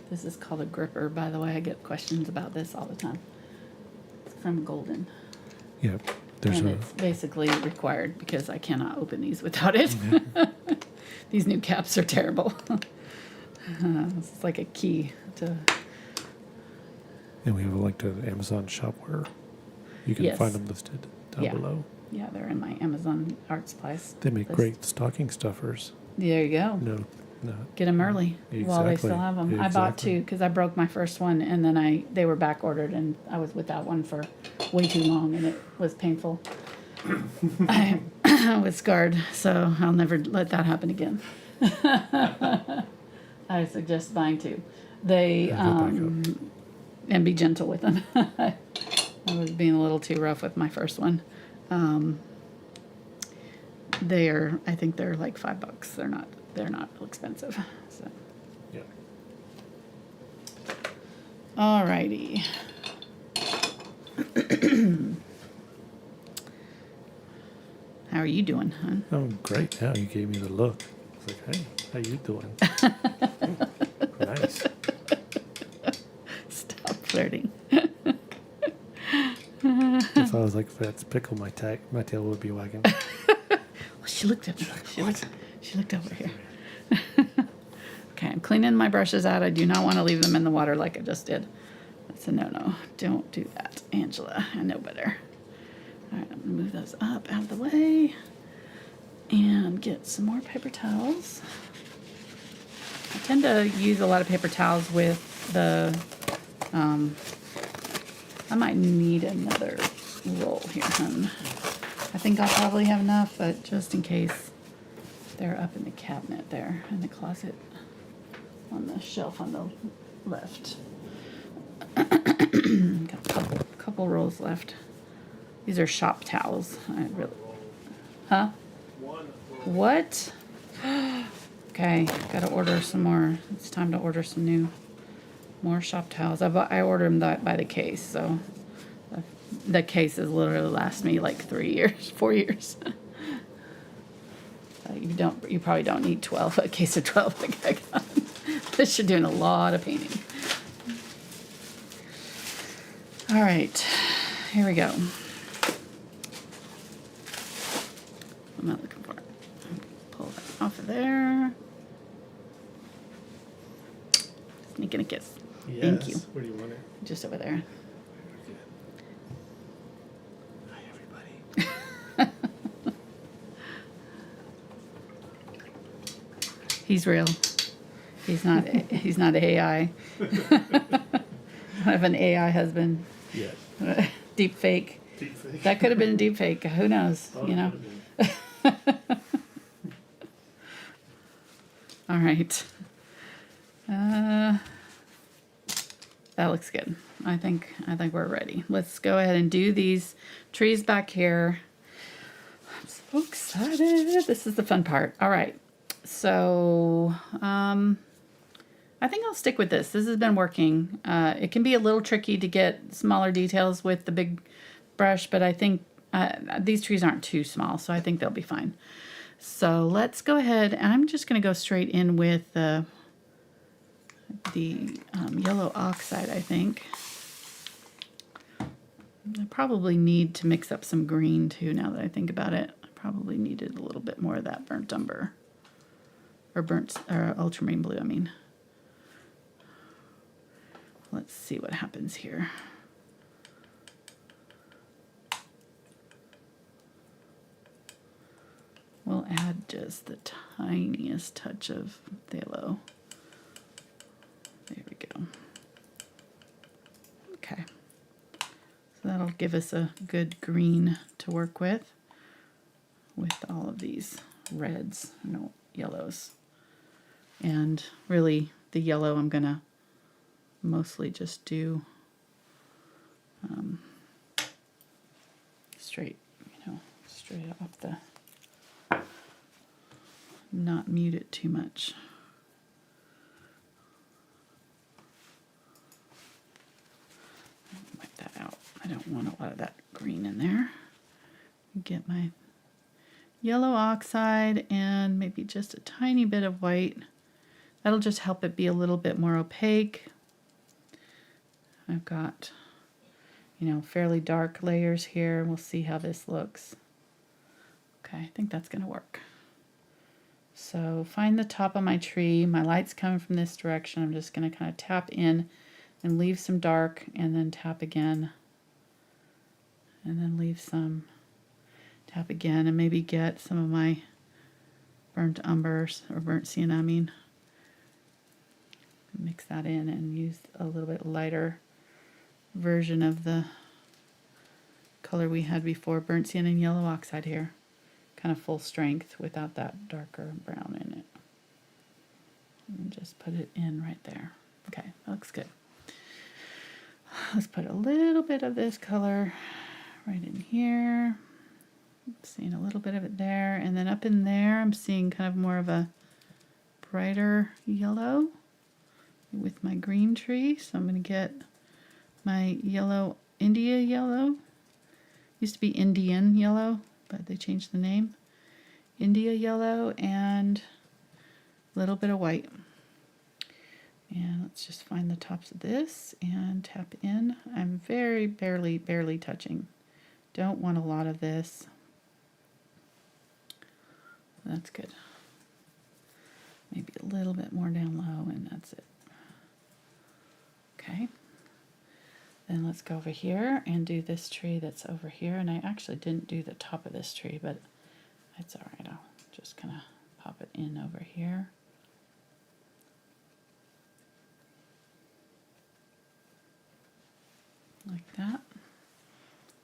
Speaker 1: This is called a gripper, by the way. I get questions about this all the time. It's from Golden.
Speaker 2: Yeah, there's
Speaker 1: and
Speaker 2: a...
Speaker 1: it's basically required because I cannot open these without it. These new caps are terrible. It's like a key to...
Speaker 2: And we have a link to Amazon shop where you can
Speaker 1: Yes.
Speaker 2: find them listed down
Speaker 1: Yeah.
Speaker 2: below.
Speaker 1: Yeah, they're in my Amazon art supplies.
Speaker 2: They make
Speaker 1: list.
Speaker 2: great stocking stuffers.
Speaker 1: There you go.
Speaker 2: No.
Speaker 1: Get them early while they still have them. I bought
Speaker 2: Exactly.
Speaker 1: two because I broke my first one and then they were back ordered and I was without one for way too long and it was painful. I was scarred, so I'll never let that happen again. I suggest buying two. They and be gentle with them. I was being a little too rough with my first one. I think they're like $5. they're not real expensive. So,
Speaker 2: Yeah.
Speaker 1: alrighty. How are you doing, hon?
Speaker 2: I'm great now. You gave me the look. It's like, hey, how you doing? Nice.
Speaker 1: Stop flirting.
Speaker 2: If I was like Fats Pickle, my tail would be wagging.
Speaker 1: Well, she looked at me. She looked over here. Okay, I'm cleaning my brushes out. I do not want to leave them in the water like I just did. That's a no-no. Don't do that, Angela. I know better. All right, I'm going to move those up out of the way and get some more paper towels. I tend to use a lot of paper towels with the, I might need another roll here, hun. I think I'll probably have enough, but just in case, they're up in the cabinet there, in the closet, on the shelf on the left. Got a couple rolls left. These are shop towels. I really, huh? What? Okay, gotta order some more. It's time to order some more shop towels. I ordered them by the case, so the cases literally last me like 3 years, 4 years. You probably don't need 12, a case of 12 like I got. This you're doing a lot of painting. All right, here we go. I'm not looking for it. Pull that off of there. Sneaking a kiss.
Speaker 2: Yes.
Speaker 1: Thank you.
Speaker 2: Where do you want it?
Speaker 1: Just over there.
Speaker 2: Hi, everybody.
Speaker 1: He's real. He's not. He's not AI. I have an AI husband.
Speaker 2: Yeah.
Speaker 1: Deep fake.
Speaker 2: Deep fake.
Speaker 1: That could have been a deep fake. Who knows?
Speaker 2: Oh,
Speaker 1: You know.
Speaker 2: it
Speaker 1: All right. That looks good. I think we're ready. Let's go ahead and do these trees back here. I'm so excited. This is the fun part. All right. So, I think I'll stick with this. This has been working. It can be a little tricky to get smaller details with the big brush, but I think these trees aren't too small, so I think they'll be fine. So let's go ahead, and I'm just going to go straight in with the yellow oxide, I think. I probably need to mix up some green too, now that I think about it. I probably needed a little bit more of that burnt umber. Or ultramarine blue, I mean. Let's see what happens here. We'll add just the tiniest touch of phthalo. There we go. Okay. So that'll give us a good green to work with all of these reds, no yellows. And really the yellow I'm gonna mostly just do straight off the, not mute it too much. Wipe that out. I don't want a lot of that green in there. Get my yellow oxide and maybe just a tiny bit of white. That'll just help it be a little bit more opaque. I've got, fairly dark layers here. We'll see how this looks. Okay, I think that's going to work. So find the top of my tree. My light's coming from this direction. I'm just going to kind of tap in and leave some dark, and then tap again. And then leave some, tap again, and maybe get some of my burnt umbers, or burnt sienna, I mean. Mix that in and use a little bit lighter version of the color we had before, burnt sienna and yellow oxide here. Kind of full strength without that darker brown in it. And just put it in right there. Okay, that looks good. Let's put a little bit of this color right in here. I'm seeing a little bit of it there, and then up in there I'm seeing kind of more of a brighter yellow with my green tree. So I'm going to get my yellow, India yellow. Used to be Indian yellow, but they changed the name. India yellow and a little bit of white. And let's just find the tops of this and tap in. I'm very barely touching. Don't want a lot of this. That's good. Maybe a little bit more down low and that's it. Okay. Then let's go over here and do this tree that's over here. And I actually didn't do the top of this tree, but it's all right. I'll just kind of pop it in over here. Like that.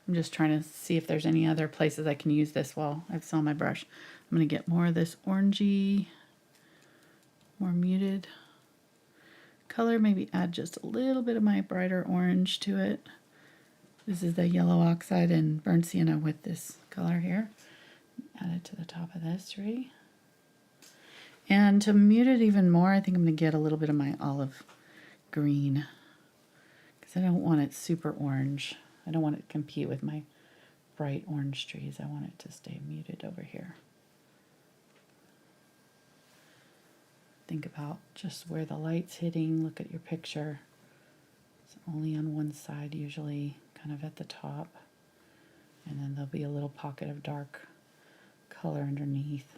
Speaker 1: I'm just trying to see if there's any other places I can use this while I still on my brush. I'm going to get more of this orangey, more muted color. Maybe add just a little bit of my brighter orange to it. This is the yellow oxide and burnt sienna with this color here. Add it to the top of this tree. And to mute it even more, I think I'm going to get a little bit of my olive green. I don't want it super orange. I don't want it to compete with my bright orange trees. I want it to stay muted over here. Think about just where the light's hitting. Look at your picture. It's only on one side usually, kind of at the top. And then there'll be a little pocket of dark color underneath.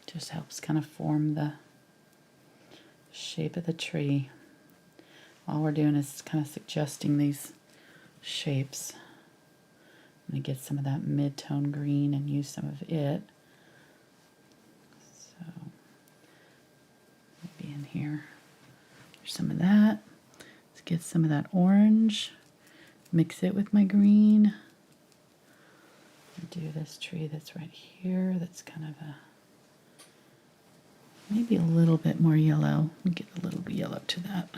Speaker 1: Just helps kind of form the shape of the tree. All we're doing is kind of suggesting these shapes. I'm going to get some of that mid-tone green and use some of it. So maybe in here there's some of that. Let's get some of that orange, mix it with my green. Do this tree that's right here. That's kind of a maybe a little bit more yellow. Get a little bit yellow to that.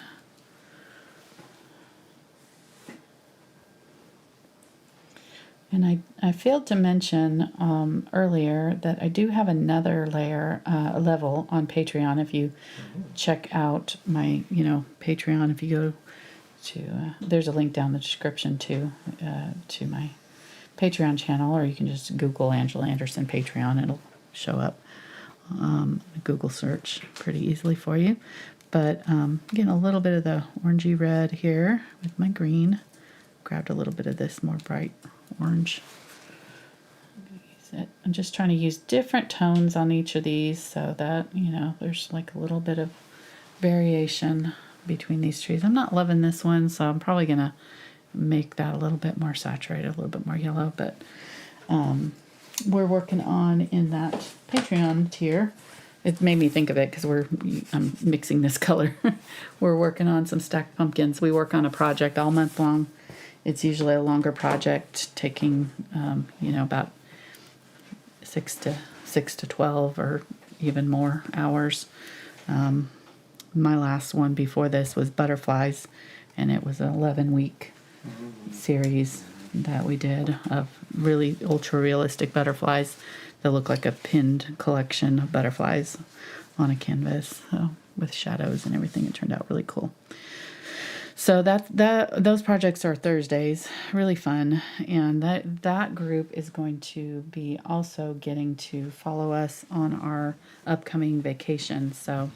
Speaker 1: And I failed to mention earlier that I do have another level on Patreon. If you check out my, Patreon, if you go to, there's a link down in the description to my Patreon channel, or you can just Google Angela Anderson Patreon. It'll show up. Google search pretty easily for you. But getting a little bit of the orangey red here with my green. Grabbed a little bit of this more bright orange. I'm just trying to use different tones on each of these so that, there's like a little bit of variation between these trees. I'm not loving this one, so I'm probably going to make that a little bit more saturated, a little bit more yellow, but we're working on in that Patreon tier. It made me think of it because I'm mixing this color. We're working on some stacked pumpkins. We work on a project all month long. It's usually a longer project, taking about 6 to 12 or even more hours. My last one before this was butterflies, and it was an 11-week series that we did of really ultra realistic butterflies that look like a pinned collection of butterflies on a canvas, so with shadows and everything. It turned out really cool. So those projects are Thursdays, really fun, and that group is going to be also getting to follow us on our upcoming vacation. So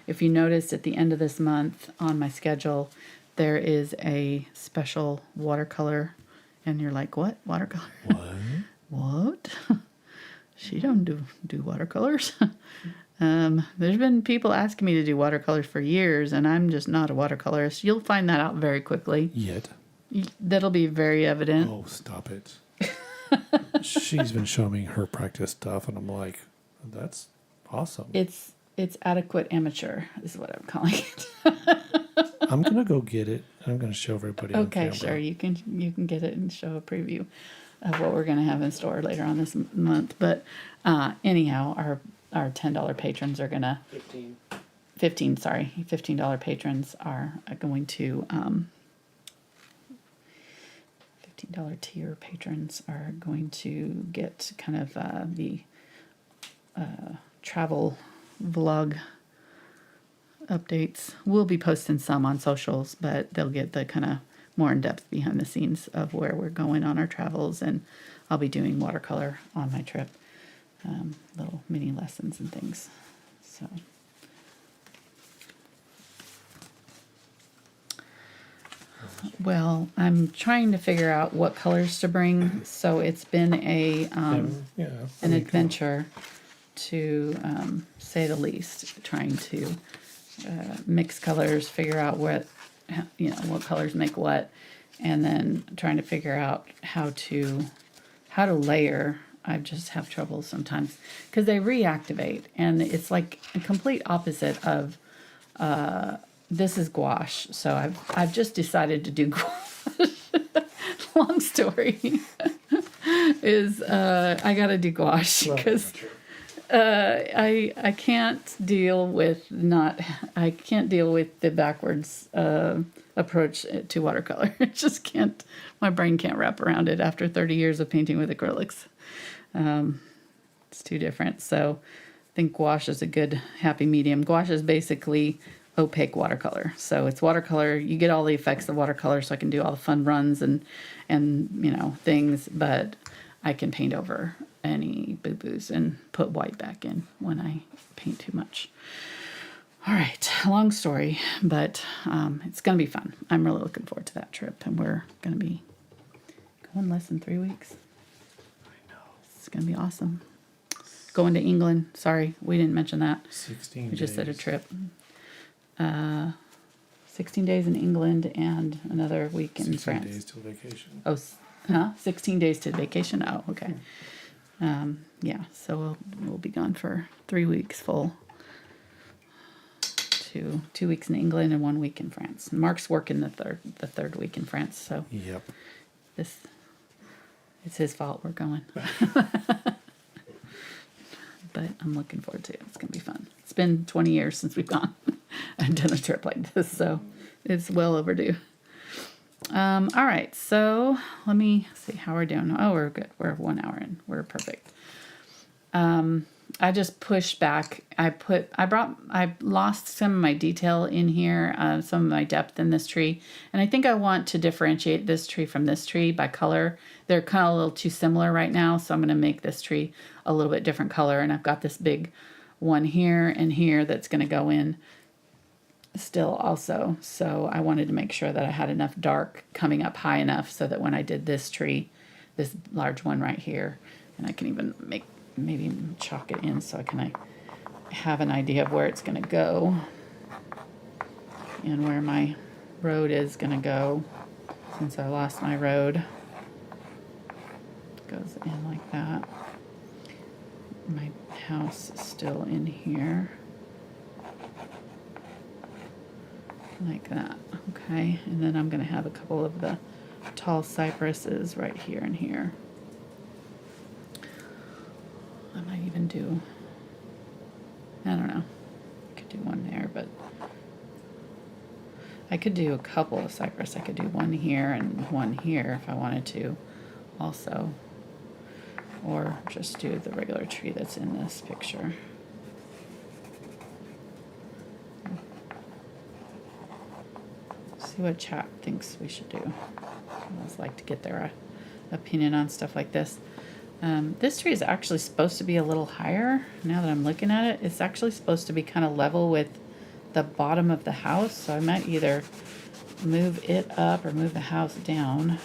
Speaker 1: if you notice at the end of this month on my schedule, there is a special watercolor, and you're like, what? Watercolor? What? She don't do watercolors. There's been people asking me to do watercolors for years, and I'm just not a watercolorist. You'll find that out very quickly.
Speaker 2: Yet.
Speaker 1: That'll be very evident.
Speaker 2: Oh, stop it. She's been showing me her practice stuff, and I'm like, that's awesome.
Speaker 1: It's adequate amateur is what I'm calling it.
Speaker 2: I'm going to go get it. I'm going to show everybody on camera.
Speaker 1: Okay, sure. You can get it and show a preview of what we're going to have in store later on this month. But anyhow, our $10 patrons are going to... $15 patrons are going to... $15 tier patrons are going to get kind of the travel vlog updates. We'll be posting some on socials, but they'll get the kind of more in-depth behind the scenes of where we're going on our travels, and I'll be doing watercolor on my trip, little mini lessons and things. So well, I'm trying to figure out what colors to bring, so it's been
Speaker 2: Yeah.
Speaker 1: an adventure to say the least, trying to mix colors, figure out what colors make what, and then trying to figure out how to layer. I just have trouble sometimes because they reactivate, and it's like a complete opposite of this is gouache. So I've just decided to do gouache. Long story is I gotta do gouache because I can't deal with the backwards approach to watercolor. It just can't. My brain can't wrap around it after 30 years of painting with acrylics. It's too different. So I think gouache is a good happy medium. Gouache is basically opaque watercolor. So it's watercolor. You get all the effects of watercolor, so I can do all the fun runs and things, but I can paint over any boo-boos and put white back in when I paint too much. All right, long story, but it's going to be fun. I'm really looking forward to that trip, and we're going to be going less than 3 weeks.
Speaker 2: I know.
Speaker 1: It's going to be awesome. Going to England. Sorry, we didn't mention that.
Speaker 2: 16
Speaker 1: We just said a
Speaker 2: days.
Speaker 1: trip. 16 days in England and another week in
Speaker 2: 16
Speaker 1: France.
Speaker 2: days till vacation.
Speaker 1: Oh, 16 days to vacation. Oh, okay. Yeah, so we'll be gone for 3 weeks full. 2 weeks in England and 1 week in France. Mark's working the third week in France, so
Speaker 2: Yep.
Speaker 1: it's his fault we're going. But I'm looking forward to it. It's gonna be fun. It's been 20 years since we've gone. I've done a trip like this, so it's well overdue. All right, so let me see how we're doing. Oh, we're good. We're 1 hour in. We're perfect. I just pushed back. I lost some of my detail in here, some of my depth in this tree. And I think I want to differentiate this tree from this tree by color. They're kind of a little too similar right now, so I'm going to make this tree a little bit different color. And I've got this big one here and here that's going to go in still also. So I wanted to make sure that I had enough dark coming up high enough so that when I did this tree, this large one right here, and I can even maybe chalk it in so I can have an idea of where it's going to go and where my road is going to go, since I lost my road. It goes in like that. My house is still in here. Like that. Okay, and then I'm going to have a couple of the tall cypresses right here and here. I might even do, I don't know, I could do one there, but I could do a couple of cypress. I could do one here and one here if I wanted to also, or just do the regular tree that's in this picture. See what chat thinks we should do. I always like to get their opinion on stuff like this. This tree is actually supposed to be a little higher. Now that I'm looking at it, it's actually supposed to be kind of level with the bottom of the house. So I might either move it up or move the house down.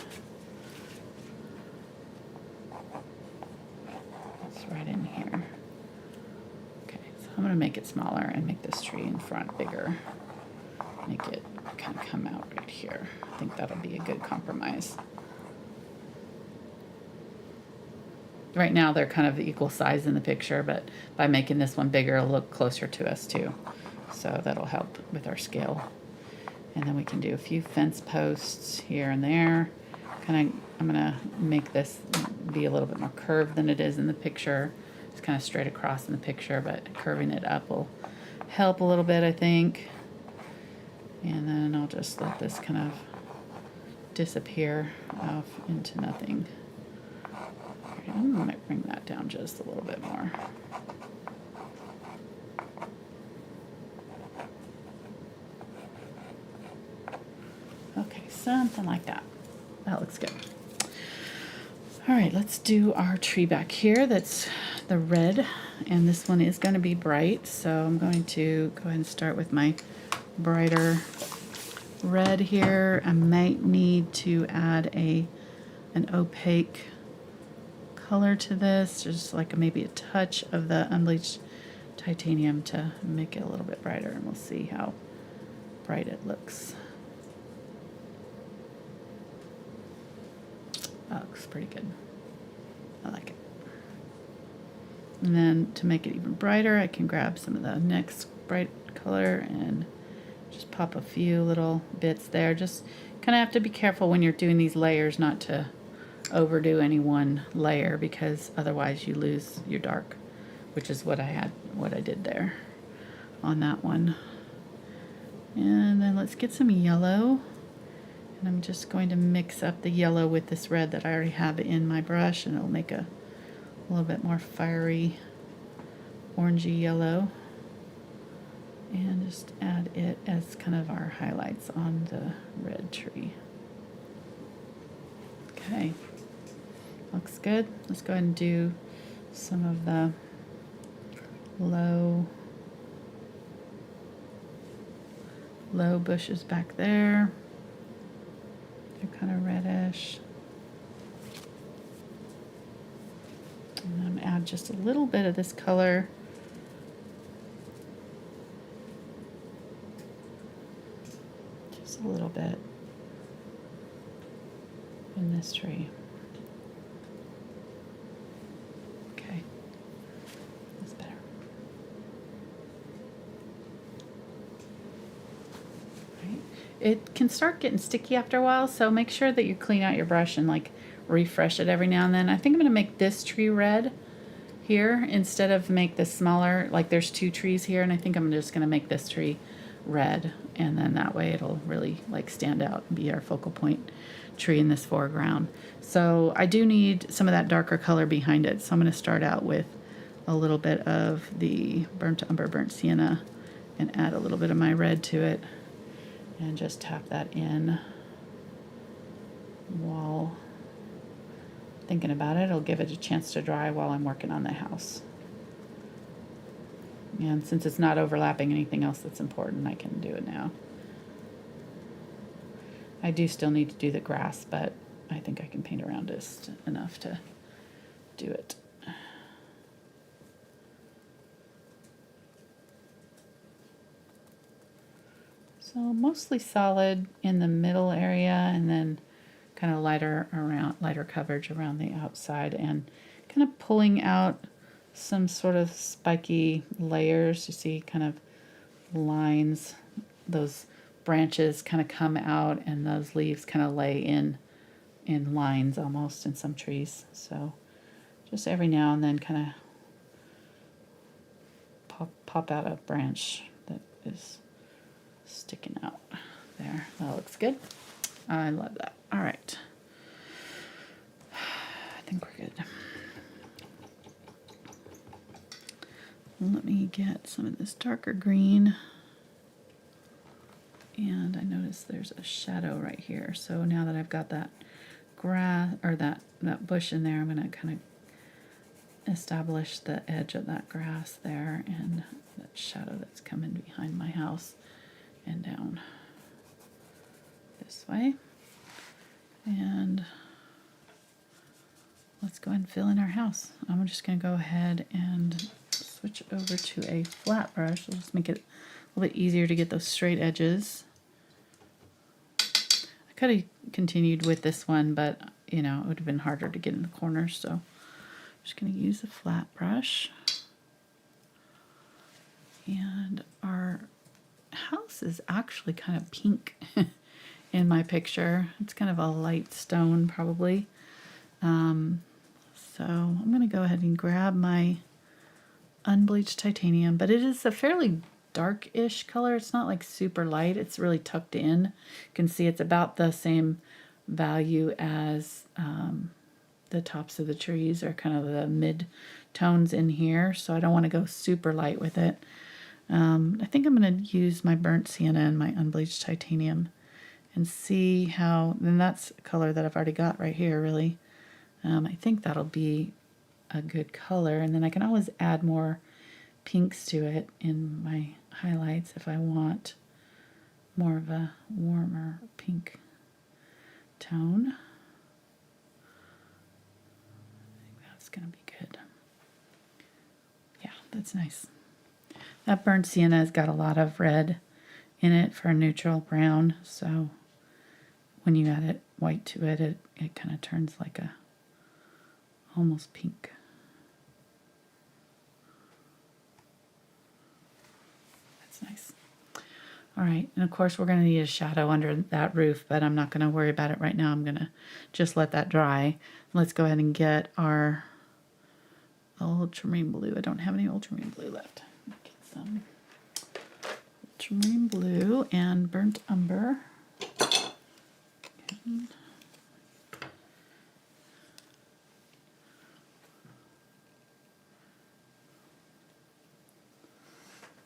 Speaker 1: It's right in here. Okay, so I'm going to make it smaller and make this tree in front bigger. Make it kind of come out right here. I think that'll be a good compromise. Right now they're kind of equal size in the picture, but by making this one bigger, it'll look closer to us too. So that'll help with our scale. And then we can do a few fence posts here and there. I'm gonna make this be a little bit more curved than it is in the picture. It's kind of straight across in the picture, but curving it up will help a little bit, I think. And then I'll just let this kind of disappear off into nothing. I might bring that down just a little bit more. Something like that. That looks good. All right, let's do our tree back here. That's the red, and this one is going to be bright, so I'm going to go ahead and start with my brighter red here. I might need to add an opaque color to this, just like maybe a touch of the unbleached titanium to make it a little bit brighter, and we'll see how bright it looks. That looks pretty good. I like it. And then to make it even brighter, I can grab some of the next bright color and just pop a few little bits there. Just kind of have to be careful when you're doing these layers not to overdo any one layer, because otherwise you lose your dark, which is what I did there on that one. And then let's get some yellow. And I'm just going to mix up the yellow with this red that I already have in my brush, and it'll make a little bit more fiery, orangey yellow. And just add it as kind of our highlights on the red tree. Okay, looks good. Let's go ahead and do some of the low bushes back there. They're kind of reddish. And I'm going to add just a little bit of this color. Just a little bit in this tree. Okay, that's better. It can start getting sticky after a while, so make sure that you clean out your brush and like refresh it every now and then. I think I'm going to make this tree red here instead of make this smaller. Like there's two trees here, and I think I'm just going to make this tree red, and then that way it'll really like stand out and be our focal point tree in this foreground. So I do need some of that darker color behind it, so I'm going to start out with a little bit of the burnt umber, burnt sienna, and add a little bit of my red to it. And just tap that in while thinking about it. It'll give it a chance to dry while I'm working on the house. And since it's not overlapping anything else that's important, I can do it now. I do still need to do the grass, but I think I can paint around just enough to do it. So mostly solid in the middle area, and then kind of lighter coverage around the outside, and kind of pulling out some sort of spiky layers. You see kind of lines, those branches kind of come out, and those leaves kind of lay in lines almost in some trees. So just every now and then kind of pop out a branch that is sticking out there. That looks good. I love that. All right. I think we're good. Let me get some of this darker green. And I notice there's a shadow right here. So now that I've got that grass or that bush in there, I'm going to kind of establish the edge of that grass there and that shadow that's coming behind my house and down this way. And let's go ahead and fill in our house. I'm just going to go ahead and switch over to a flat brush. It'll just make it a little bit easier to get those straight edges. I could have continued with this one, but you know, it would have been harder to get in the corners, so I'm just going to use a flat brush. And our house is actually kind of pink in my picture. It's kind of a light stone probably. So I'm going to go ahead and grab my unbleached titanium, but it is a fairly dark-ish color. It's not like super light. It's really tucked in. You can see it's about the same value as the tops of the trees, or kind of the mid tones in here. So I don't want to go super light with it. I think I'm going to use my burnt sienna and my unbleached titanium and see how, then that's a color that I've already got right here, really. I think that'll be a good color, and then I can always add more pinks to it in my highlights if I want more of a warmer pink tone. I think that's gonna be good. Yeah, that's nice. That burnt sienna has got a lot of red in it for a neutral brown, so when you add it white to it, it kind of turns like a almost pink. That's nice. All right, and of course we're going to need a shadow under that roof, but I'm not going to worry about it right now. I'm going to just let that dry. Let's go ahead and get our ultramarine blue. I don't have any ultramarine blue left. Get some ultramarine blue and burnt umber. Okay.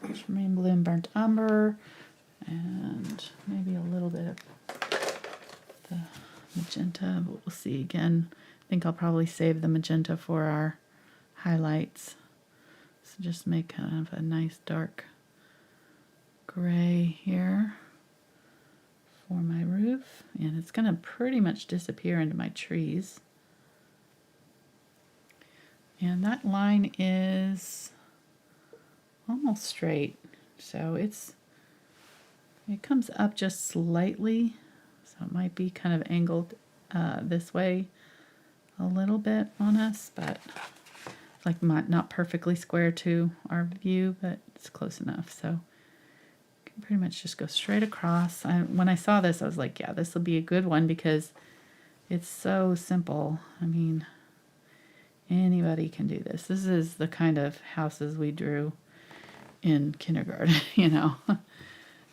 Speaker 1: Ultramarine blue and burnt umber, and maybe a little bit of the magenta, but we'll see again. I think I'll probably save the magenta for our highlights. So just make kind of a nice dark gray here for my roof, and it's going to pretty much disappear into my trees. And that line is almost straight, so it comes up just slightly, so it might be kind of angled this way a little bit on us, but like not perfectly square to our view, but it's close enough. So you can pretty much just go straight across. When I saw this, I was like, yeah, this will be a good one because it's so simple. I mean, anybody can do this. This is the kind of houses we drew in kindergarten, you know.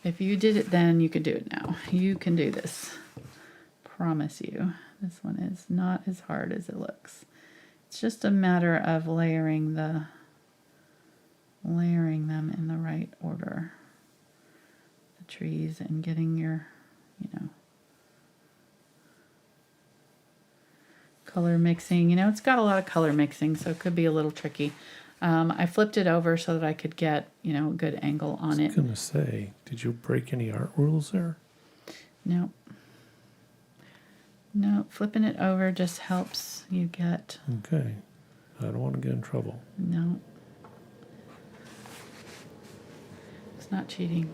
Speaker 1: If you did it then, you could do it now. You can do this. Promise you. This one is not as hard as it looks. It's just a matter of layering them in the right order. The trees and getting your, you know, color mixing. You know, it's got a lot of color mixing, so it could be a little tricky. I flipped it over so that I could get, you know, a good angle on it.
Speaker 2: I was going to say, did you break any art rules there?
Speaker 1: No. No, flipping it over just helps you get...
Speaker 2: Okay. I don't want to get in trouble.
Speaker 1: No. It's not cheating.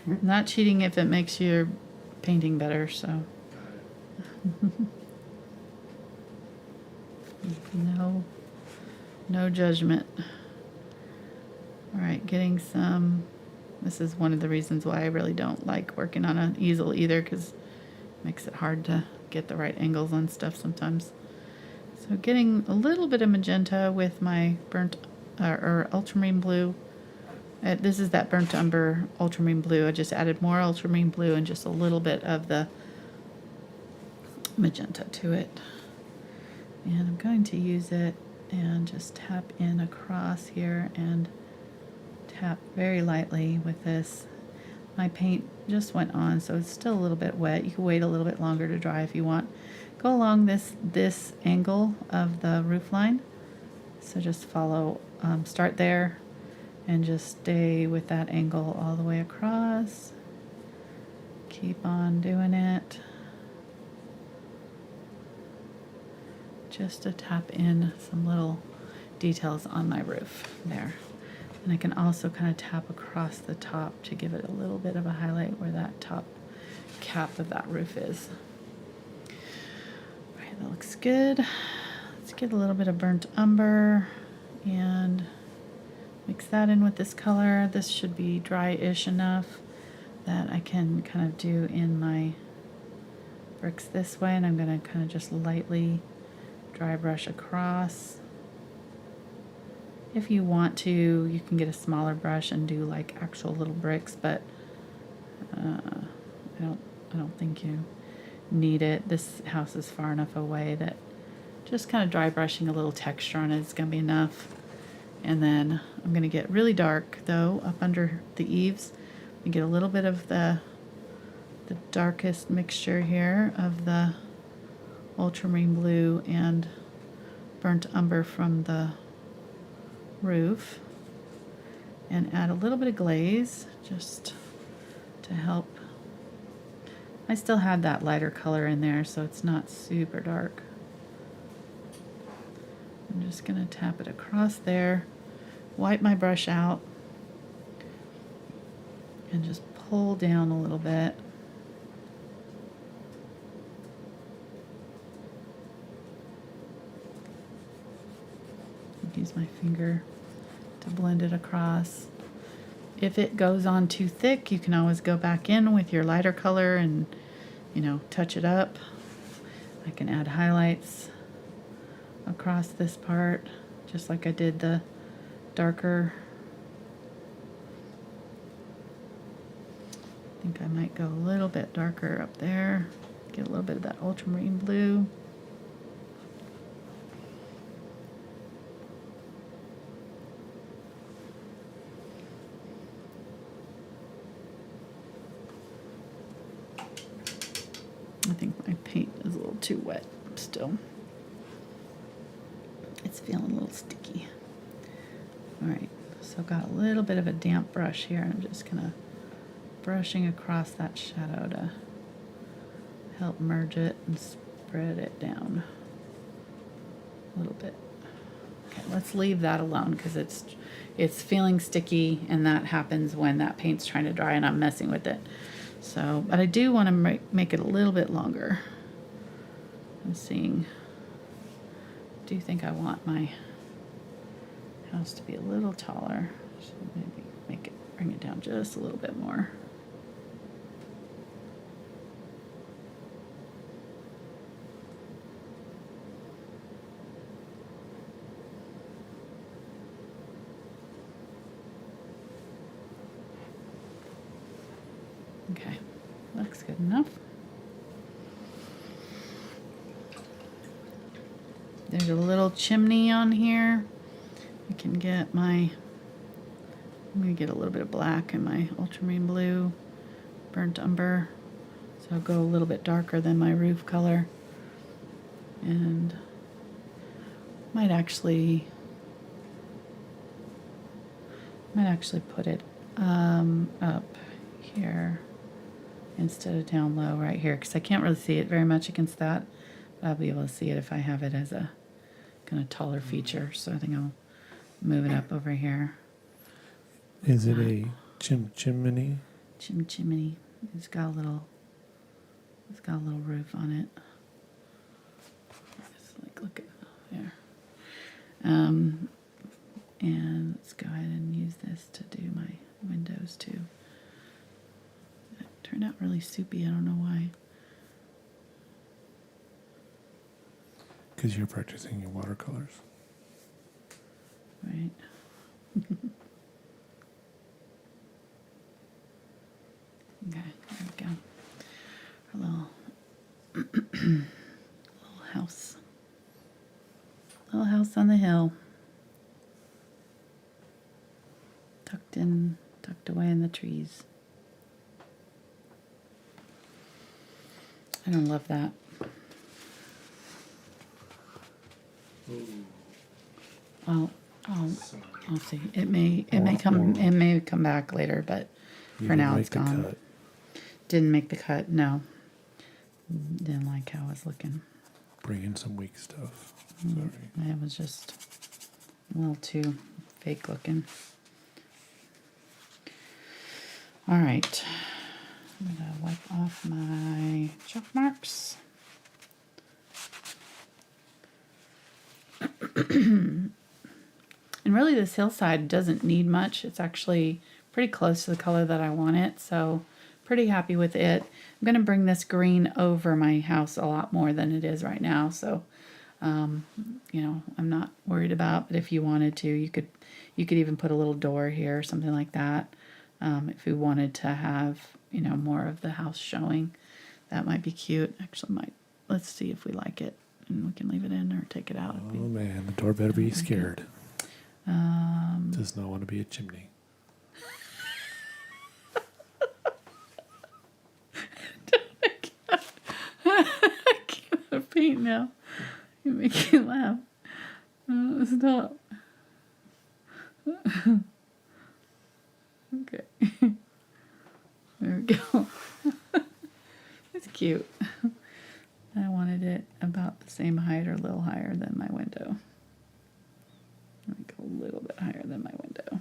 Speaker 1: Not cheating if it makes your painting better, so... No judgment. All right, getting some... This is one of the reasons why I really don't like working on an easel either, because it makes it hard to get the right angles on stuff sometimes. So getting a little bit of magenta with my burnt or ultramarine blue. This is that burnt umber ultramarine blue. I just added more ultramarine blue and just a little bit of the magenta to it. And I'm going to use it and just tap in across here and tap very lightly with this. My paint just went on, so it's still a little bit wet. You can wait a little bit longer to dry if you want. Go along this angle of the roof line. So just follow, start there and just stay with that angle all the way across. Keep on doing it. Just to tap in some little details on my roof there. And I can also kind of tap across the top to give it a little bit of a highlight where that top cap of that roof is. All right, that looks good. Let's get a little bit of burnt umber and mix that in with this color. This should be dry-ish enough that I can kind of do in my bricks this way, and I'm going to kind of just lightly dry brush across. If you want to, you can get a smaller brush and do like actual little bricks, but I don't think you need it. This house is far enough away that just kind of dry brushing a little texture on it is going to be enough. And then I'm going to get really dark though up under the eaves and get a little bit of the the darkest mixture here of the Ultramarine Blue and burnt umber from the roof, and add a little bit of glaze just to help. I still had that lighter color in there, so it's not super dark. I'm just going to tap it across there, wipe my brush out, and just pull down a little bit. Use my finger to blend it across. If it goes on too thick, you can always go back in with your lighter color and, touch it up. I can add highlights across this part, just like I did the darker. I think I might go a little bit darker up there. Get a little bit of that ultramarine blue. I think my paint is a little too wet still. It's feeling a little sticky. All right, so I've got a little bit of a damp brush here. I'm just gonna brushing across that shadow to help merge it and spread it down a little bit. Okay, let's leave that alone because it's feeling sticky, and that happens when that paint's trying to dry and I'm messing with it. So, but I do want to make it a little bit longer. I'm seeing, I do think I want my house to be a little taller. So maybe bring it down just a little bit more. Okay, looks good enough. There's a little chimney on here. I can get I'm gonna get a little bit of black in my ultramarine blue, burnt umber. So I'll go a little bit darker than my roof color. And might actually put it up here instead of down low right here, because I can't really see it very much against that, but I'll be able to see it if I have it as a kind of taller feature. So I think I'll move it up over here.
Speaker 2: Is it a chimney?
Speaker 1: Chimney. It's got a little roof on it. Just like look at there. And let's go ahead and use this to do my windows too. It turned out really soupy. I don't know why.
Speaker 2: Because you're practicing your watercolors.
Speaker 1: Right. Okay, there we go. Our little house. Little house on the hill. Tucked away in the trees. I don't love that.
Speaker 3: Ooh,
Speaker 1: I'll
Speaker 3: sorry.
Speaker 1: see. It may come back later, but
Speaker 2: You
Speaker 1: for
Speaker 2: didn't
Speaker 1: now
Speaker 2: make
Speaker 1: it's
Speaker 2: the
Speaker 1: gone.
Speaker 2: cut.
Speaker 1: Didn't make the cut. No. Didn't like how it was looking.
Speaker 2: Bring in some weak stuff. Sorry.
Speaker 1: It was just a little too fake looking. All right. I'm going to wipe off my chalk marks. And really this hillside doesn't need much. It's actually pretty close to the color that I want it, so pretty happy with it. I'm going to bring this green over my house a lot more than it is right now, so I'm not worried about, but if you wanted to, you could even put a little door here or something like that. If you wanted to have, more of the house showing, that might be cute. Actually, let's see if we like it, and we can leave it in or take it out.
Speaker 2: Oh man, the door better be scared. Does not want to be a chimney.
Speaker 1: paint now. You make me laugh. Stop. Okay. There we go. It's cute. I wanted it about the same height or a little higher than my window. Like a little bit higher than my window.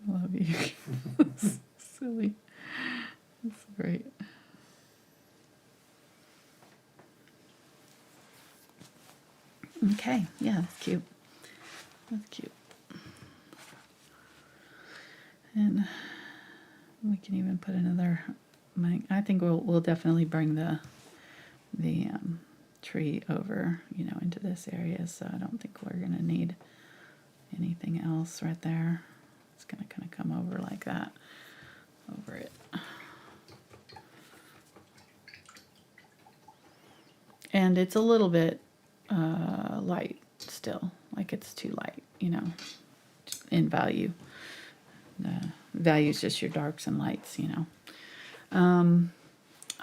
Speaker 1: Love you. Silly. That's great. Okay, yeah, that's cute. That's cute. And we can even put another. I think we'll definitely bring the tree over, into this area. So I don't think we're gonna need anything else right there. It's gonna kind of come over like that, over it. And it's a little bit light still, like it's too light, in value. The value is just your darks and lights, All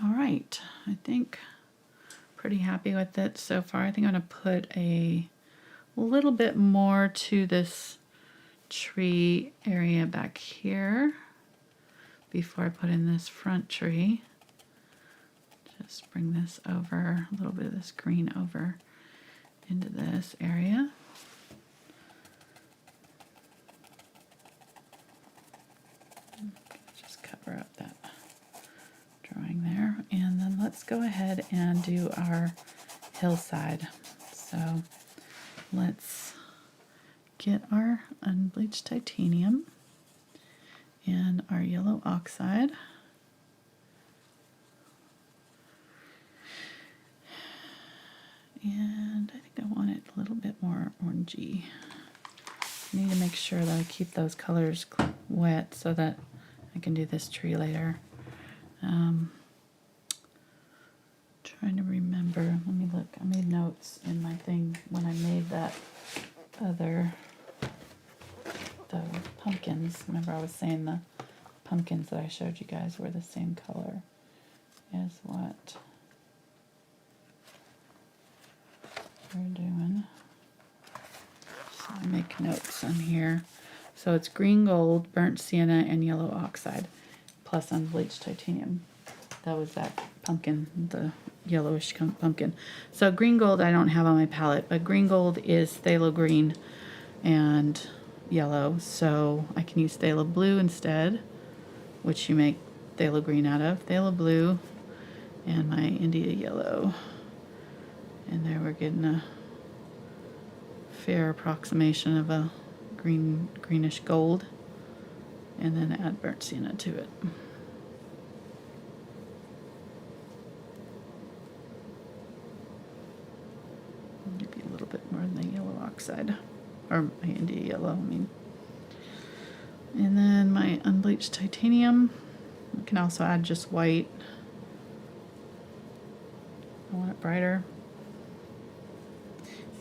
Speaker 1: right, I think pretty happy with it so far. I think I'm gonna put a little bit more to this tree area back here before I put in this front tree. Just bring this over, a little bit of this green over into this area. Just cover up that drawing there. And then let's go ahead and do our hillside. So let's get our unbleached titanium and our yellow oxide. And I think I want it a little bit more orangey. I need to make sure that I keep those colors wet so that I can do this tree later. Trying to remember. Let me look. I made notes in my thing when I made that the pumpkins. Remember I was saying the pumpkins that I showed you guys were the same color as what we're doing. So I make notes on here. So it's green gold, burnt sienna, and yellow oxide, plus unbleached titanium. That was that pumpkin, the yellowish pumpkin. So green gold I don't have on my palette, but green gold is phthalo green and yellow. So I can use phthalo blue instead, which you make phthalo green out of. Phthalo blue and my India yellow. And there we're getting a fair approximation of a greenish gold. And then add burnt sienna to it. Maybe a little bit more than the yellow oxide. Or my India yellow, I mean. And then my unbleached titanium. You can also add just white. I want it brighter.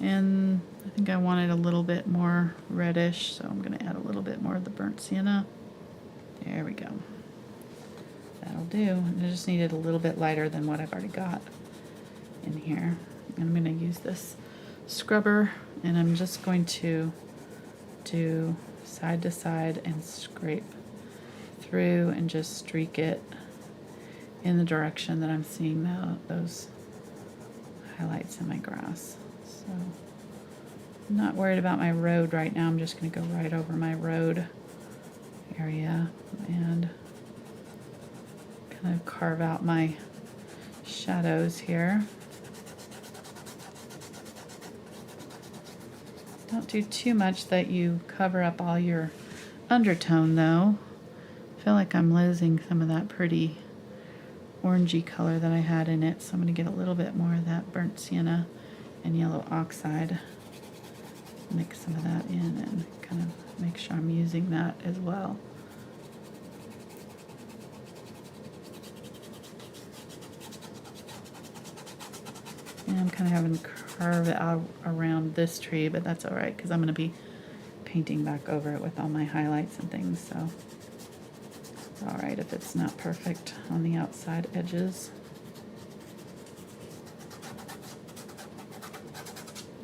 Speaker 1: And I think I want it a little bit more reddish, so I'm going to add a little bit more of the burnt sienna. There we go. That'll do. And I just need it a little bit lighter than what I've already got in here. And I'm going to use this scrubber, and I'm just going to do side to side and scrape through and just streak it in the direction that I'm seeing those highlights in my grass. So I'm not worried about my road right now. I'm just going to go right over my road area and kind of carve out my shadows here. Don't do too much that you cover up all your undertone though. I feel like I'm losing some of that pretty orangey color that I had in it, so I'm going to get a little bit more of that burnt sienna and yellow oxide. Mix some of that in and kind of make sure I'm using that as well. And I'm kind of having to curve it out around this tree, but that's all right because I'm going to be painting back over it with all my highlights and things. So all right if it's not perfect on the outside edges.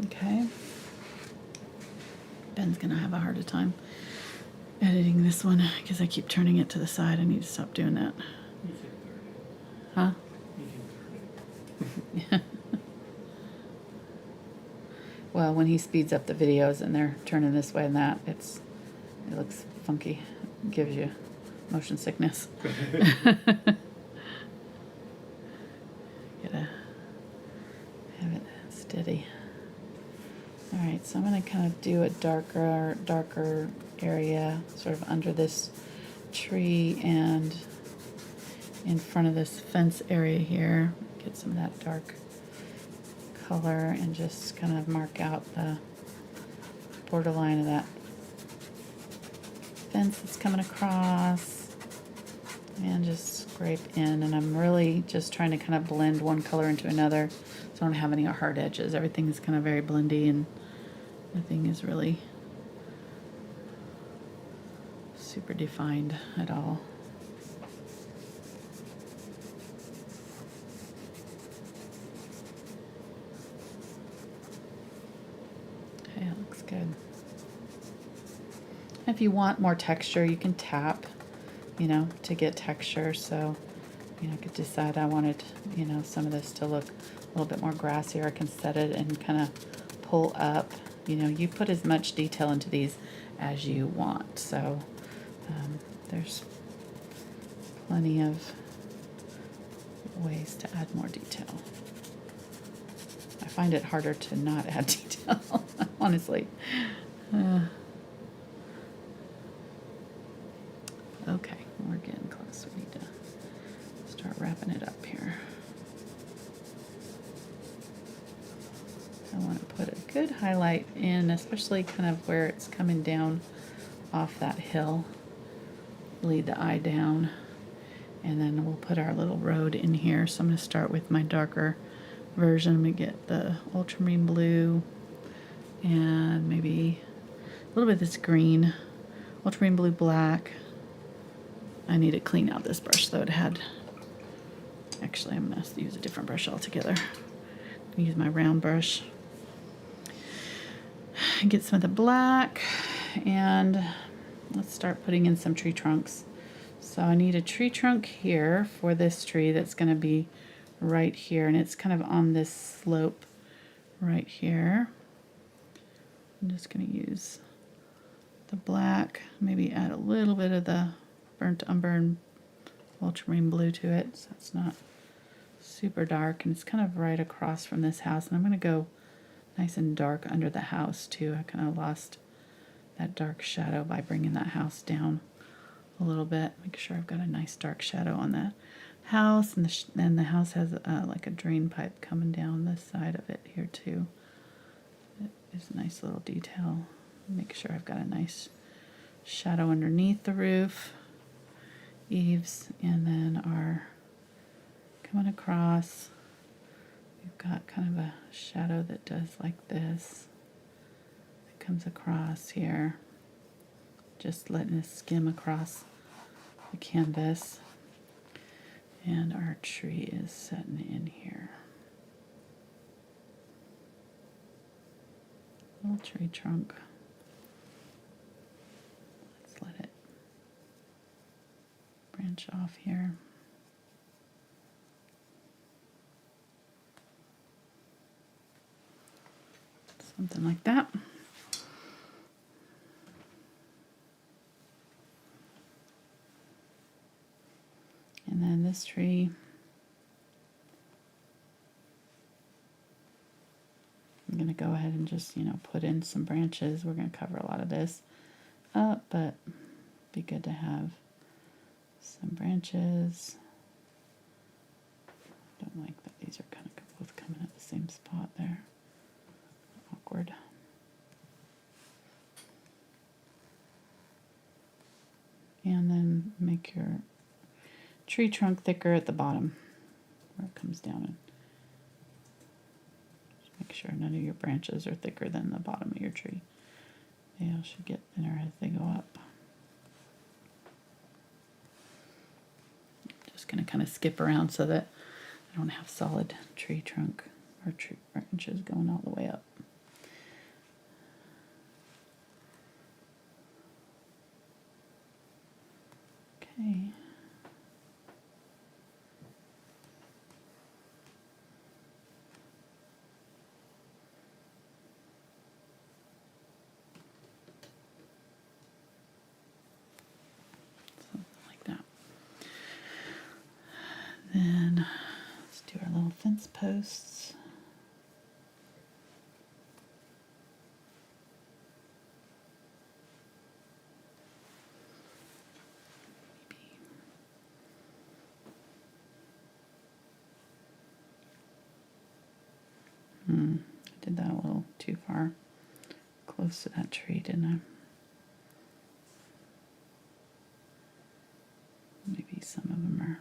Speaker 1: Okay. Ben's gonna have a harder time editing this one because I keep turning it to the side. I need to stop doing that.
Speaker 3: You can third it.
Speaker 1: Huh?
Speaker 3: You can third it.
Speaker 1: Well, when he speeds up the videos and they're turning this way and that, it looks funky. It gives you motion sickness. Gotta have it steady. All right, so I'm gonna kind of do a darker area sort of under this tree and in front of this fence area here. Get some of that dark color and just kind of mark out the borderline of that fence that's coming across and just scrape in. And I'm really just trying to kind of blend one color into another so I don't have any hard edges. Everything is kind of very blendy and nothing is really super defined at all. Okay, that looks good. If you want more texture, you can tap, you know, to get texture. So, you know, I could decide I wanted, you know, some of this to look a little bit more grassy, or I can set it and kind of pull up. You know, you put as much detail into these as you want. So there's plenty of ways to add more detail. I find it harder to not add detail, honestly. Okay, we're getting close. We need to start wrapping it up here. I want to put a good highlight in, especially kind of where it's coming down off that hill. Lead the eye down, and then we'll put our little road in here. So I'm going to start with my darker version. I'm going to get the Ultramarine Blue and maybe a little bit of this green, Ultramarine Blue Black. I need to clean out this brush though. It had, actually I'm going to use a different brush altogether. Use my round brush. Get some of the black, and let's start putting in some tree trunks. So I need a tree trunk here for this tree that's going to be right here, and it's kind of on this slope right here. I'm just going to use the black, maybe add a little bit of the burnt umber and ultramarine blue to it, so it's not super dark, and it's kind of right across from this house. And I'm going to go nice and dark under the house too. I kind of lost that dark shadow by bringing that house down a little bit. Make sure I've got a nice dark shadow on that house, and the house has like a drain pipe coming down this side of it here too. It is a nice little detail. Make sure I've got a nice shadow underneath the roof, eaves, and then our coming across. We've got kind of a shadow that does like this. It comes across here, just letting it skim across the canvas. And our tree is setting in here. Little tree trunk. Let's let it branch off here. Something like that. And then this tree, I'm going to go ahead and just, you know, put in some branches. We're going to cover a lot of this up, but it'd be good to have some branches. Don't like that these are kind of both coming at the same spot there. Awkward. And then make your tree trunk thicker at the bottom where it comes down, and just make sure none of your branches are thicker than the bottom of your tree. They all should get thinner as they go up. going to kind of skip around so that I don't have solid tree trunk or tree branches going all the way up. Okay. Something like that. Then let's do our little fence posts. I did that a little too far close to that tree, didn't I? Maybe some of them are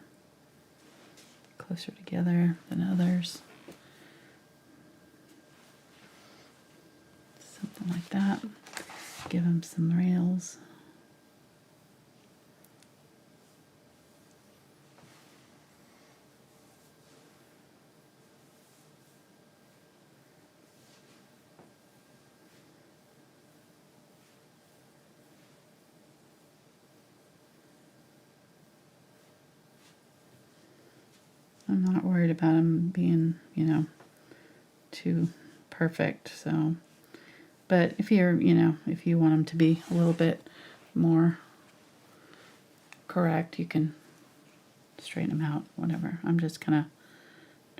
Speaker 1: closer together than others. Something like that. Give them some rails. I'm not worried about them being, you know, too perfect. So, but if you're, you know, if you want them to be a little bit more correct, you can straighten them out, whatever. I'm just kind of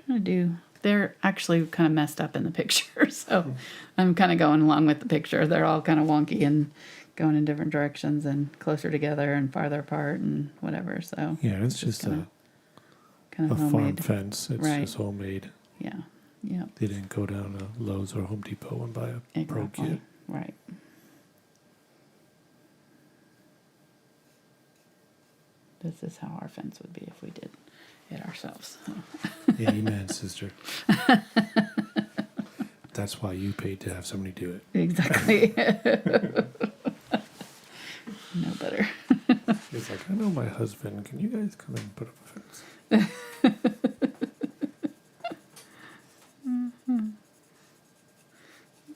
Speaker 1: trying to do, they're actually kind of messed up in the picture. So I'm kind of going along with the picture. They're all kind of wonky and going in different directions and closer together and farther apart and whatever. So
Speaker 2: Yeah, it's just
Speaker 1: kind
Speaker 2: a
Speaker 1: of
Speaker 2: farm
Speaker 1: homemade.
Speaker 2: fence. It's
Speaker 1: Right.
Speaker 2: just homemade.
Speaker 1: Yeah. Yeah.
Speaker 2: They didn't go down to Lowe's or Home Depot and buy a pro
Speaker 1: Exactly.
Speaker 2: kit.
Speaker 1: Right. This is how our fence would be if we did it ourselves. So.
Speaker 2: Amen, sister. That's why you paid to have somebody do it.
Speaker 1: Exactly. No better.
Speaker 2: It's like, I know my husband. Can you guys come and put up a fence?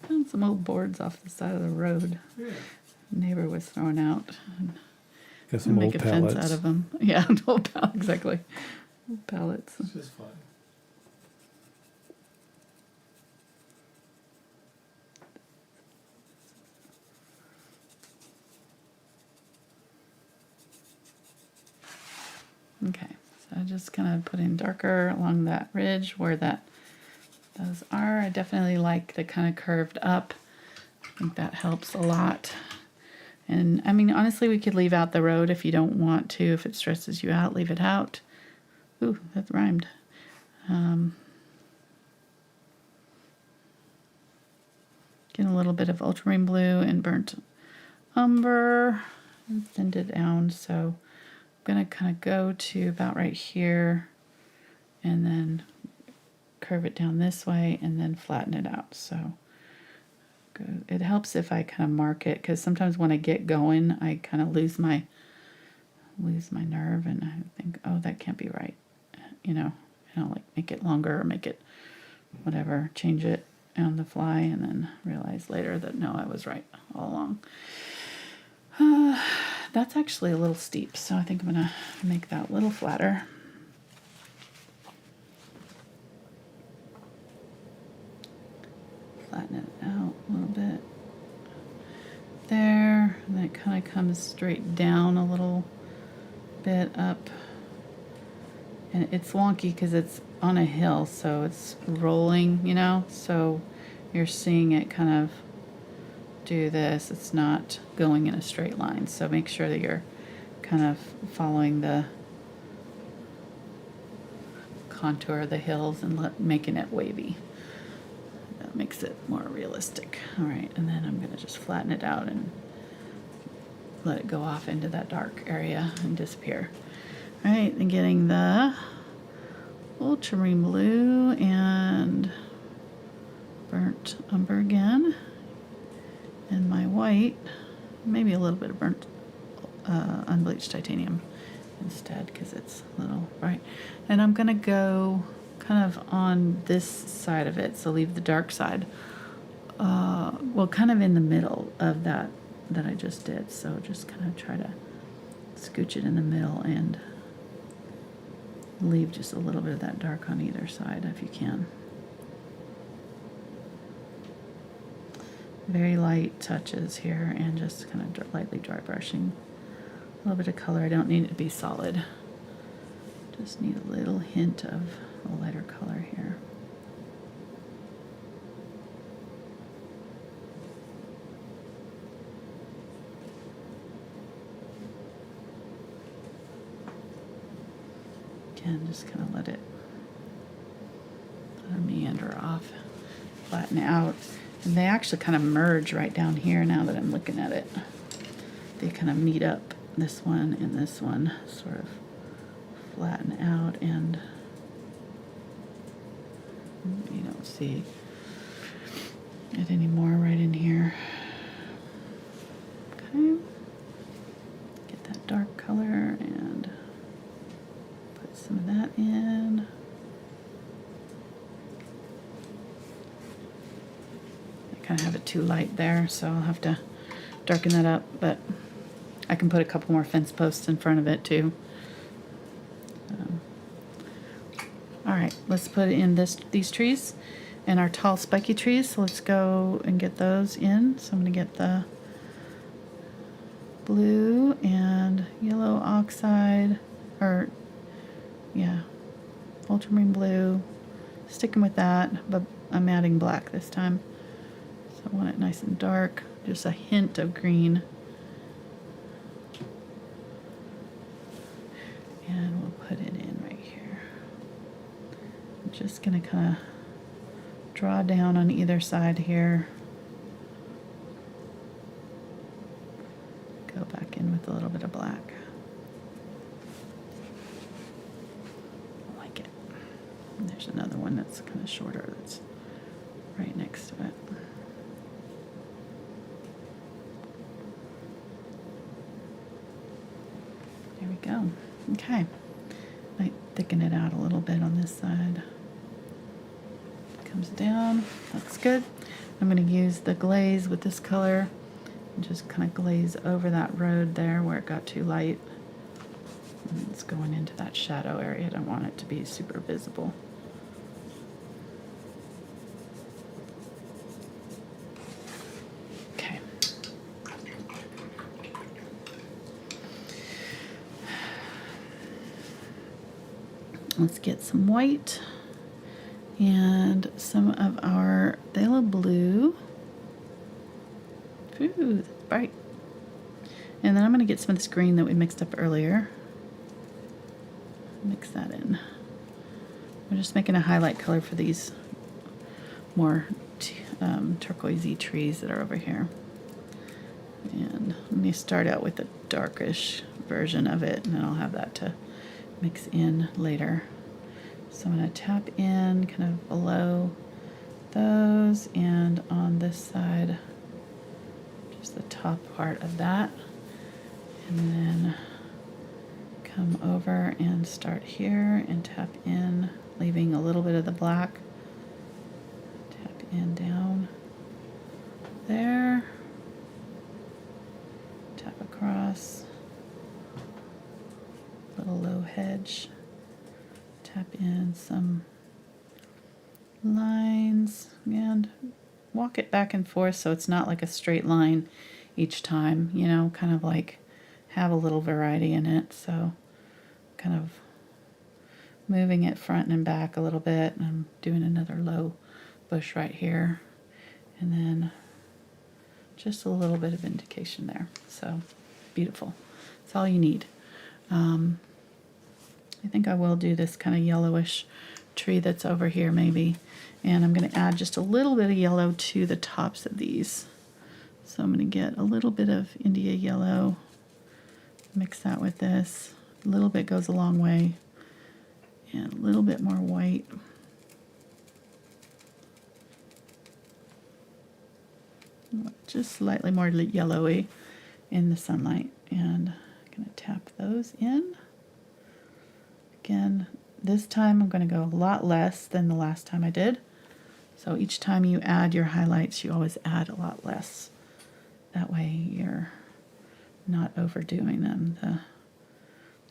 Speaker 1: Found some old boards off the side of the road.
Speaker 2: Yeah.
Speaker 1: Neighbor was throwing out.
Speaker 2: Got some
Speaker 1: Make
Speaker 2: old
Speaker 1: a fence
Speaker 2: pallets.
Speaker 1: out of them. Yeah, old pallets. Exactly. Old pallets.
Speaker 2: It's just fun.
Speaker 1: Okay, so I just kind of put in darker along that ridge where those are. I definitely like the kind of curved up. I think that helps a lot. And I mean, honestly, we could leave out the road if you don't want to. If it stresses you out, leave it out. Ooh, that rhymed. Get a little bit of ultramarine blue and burnt umber and thinned it down. So I'm going to kind of go to about right here and then curve it down this way and then flatten it out. So it helps if I kind of mark it, because sometimes when I get going, I kind of lose my nerve and I think, oh, that can't be right. You know, and I'll like make it longer or make it whatever, change it on the fly and then realize later that no, I was right all along. That's actually a little steep, so I think I'm gonna make that a little flatter. Flatten it out a little bit there, and then it kind of comes straight down a little bit up. And it's wonky because it's on a hill, so it's rolling, you know, so you're seeing it kind of do this. It's not going in a straight line, so make sure that you're kind of following the contour of the hills and making it wavy. That makes it more realistic. All right, and then I'm gonna just flatten it out and let it go off into that dark area and disappear. All right, and getting the ultramarine blue and burnt umber again, and my white, maybe a little bit of burnt unbleached titanium instead because it's a little bright. And I'm going to go kind of on this side of it, so leave the dark side. Well, kind of in the middle of that I just did. So just kind of try to scooch it in the middle and leave just a little bit of that dark on either side if you can. Very light touches here and just kind of lightly dry brushing. A little bit of color. I don't need it to be solid. Just need a little hint of a lighter color here. Again, just kind of let it meander off, flatten out. And they actually kind of merge right down here now that I'm looking at it. They kind of meet up, this one and this one, sort of flatten out, and you don't see it anymore right in here. Okay, get that dark color and put some of that in. I kind of have it too light there, so I'll have to darken that up, but I can put a couple more fence posts in front of it too. All right, let's put in these trees and our tall spiky trees. So let's go and get those in. So I'm going to get the blue and yellow oxide, or yeah, ultramarine blue. Sticking with that, but I'm adding black this time. So I want it nice and dark. Just a hint of green. And we'll put it in right here. I'm just going to kind of draw down on either side here. Go back in with a little bit of black. I like it. And there's another one that's kind of shorter that's right next to it. There we go. Okay. Might thicken it out a little bit on this side. Comes down. Looks good. I'm going to use the glaze with this color and just kind of glaze over that road there where it got too light. And it's going into that shadow area. I don't want it to be super visible. Okay. Let's get some white and some of our Phthalo blue. Ooh, that's bright. And then I'm going to get some of this green that we mixed up earlier. Mix that in. We're just making a highlight color for these more turquoisey trees that are over here. And let me start out with a darkish version of it, and then I'll have that to mix in later. So I'm going to tap in kind of below those, and on this side, just the top part of that, and then come over and start here and tap in, leaving a little bit of the black. Tap in down there, tap across, little low hedge, tap in some lines and walk it back and forth so it's not like a straight line each time, you know, kind of like have a little variety in it. So kind of moving it front and back a little bit, and I'm doing another low bush right here, and then just a little bit of indication there. So beautiful. That's all you need. I think I will do this kind of yellowish tree that's over here maybe, and I'm going to add just a little bit of yellow to the tops of these. So I'm going to get a little bit of India yellow, mix that with this. A little bit goes a long way, and a little bit more white. Just slightly more yellowy in the sunlight, and I'm going to tap those in. Again, this time I'm going to go a lot less than the last time I did. So each time you add your highlights, you always add a lot less. That way you're not overdoing them.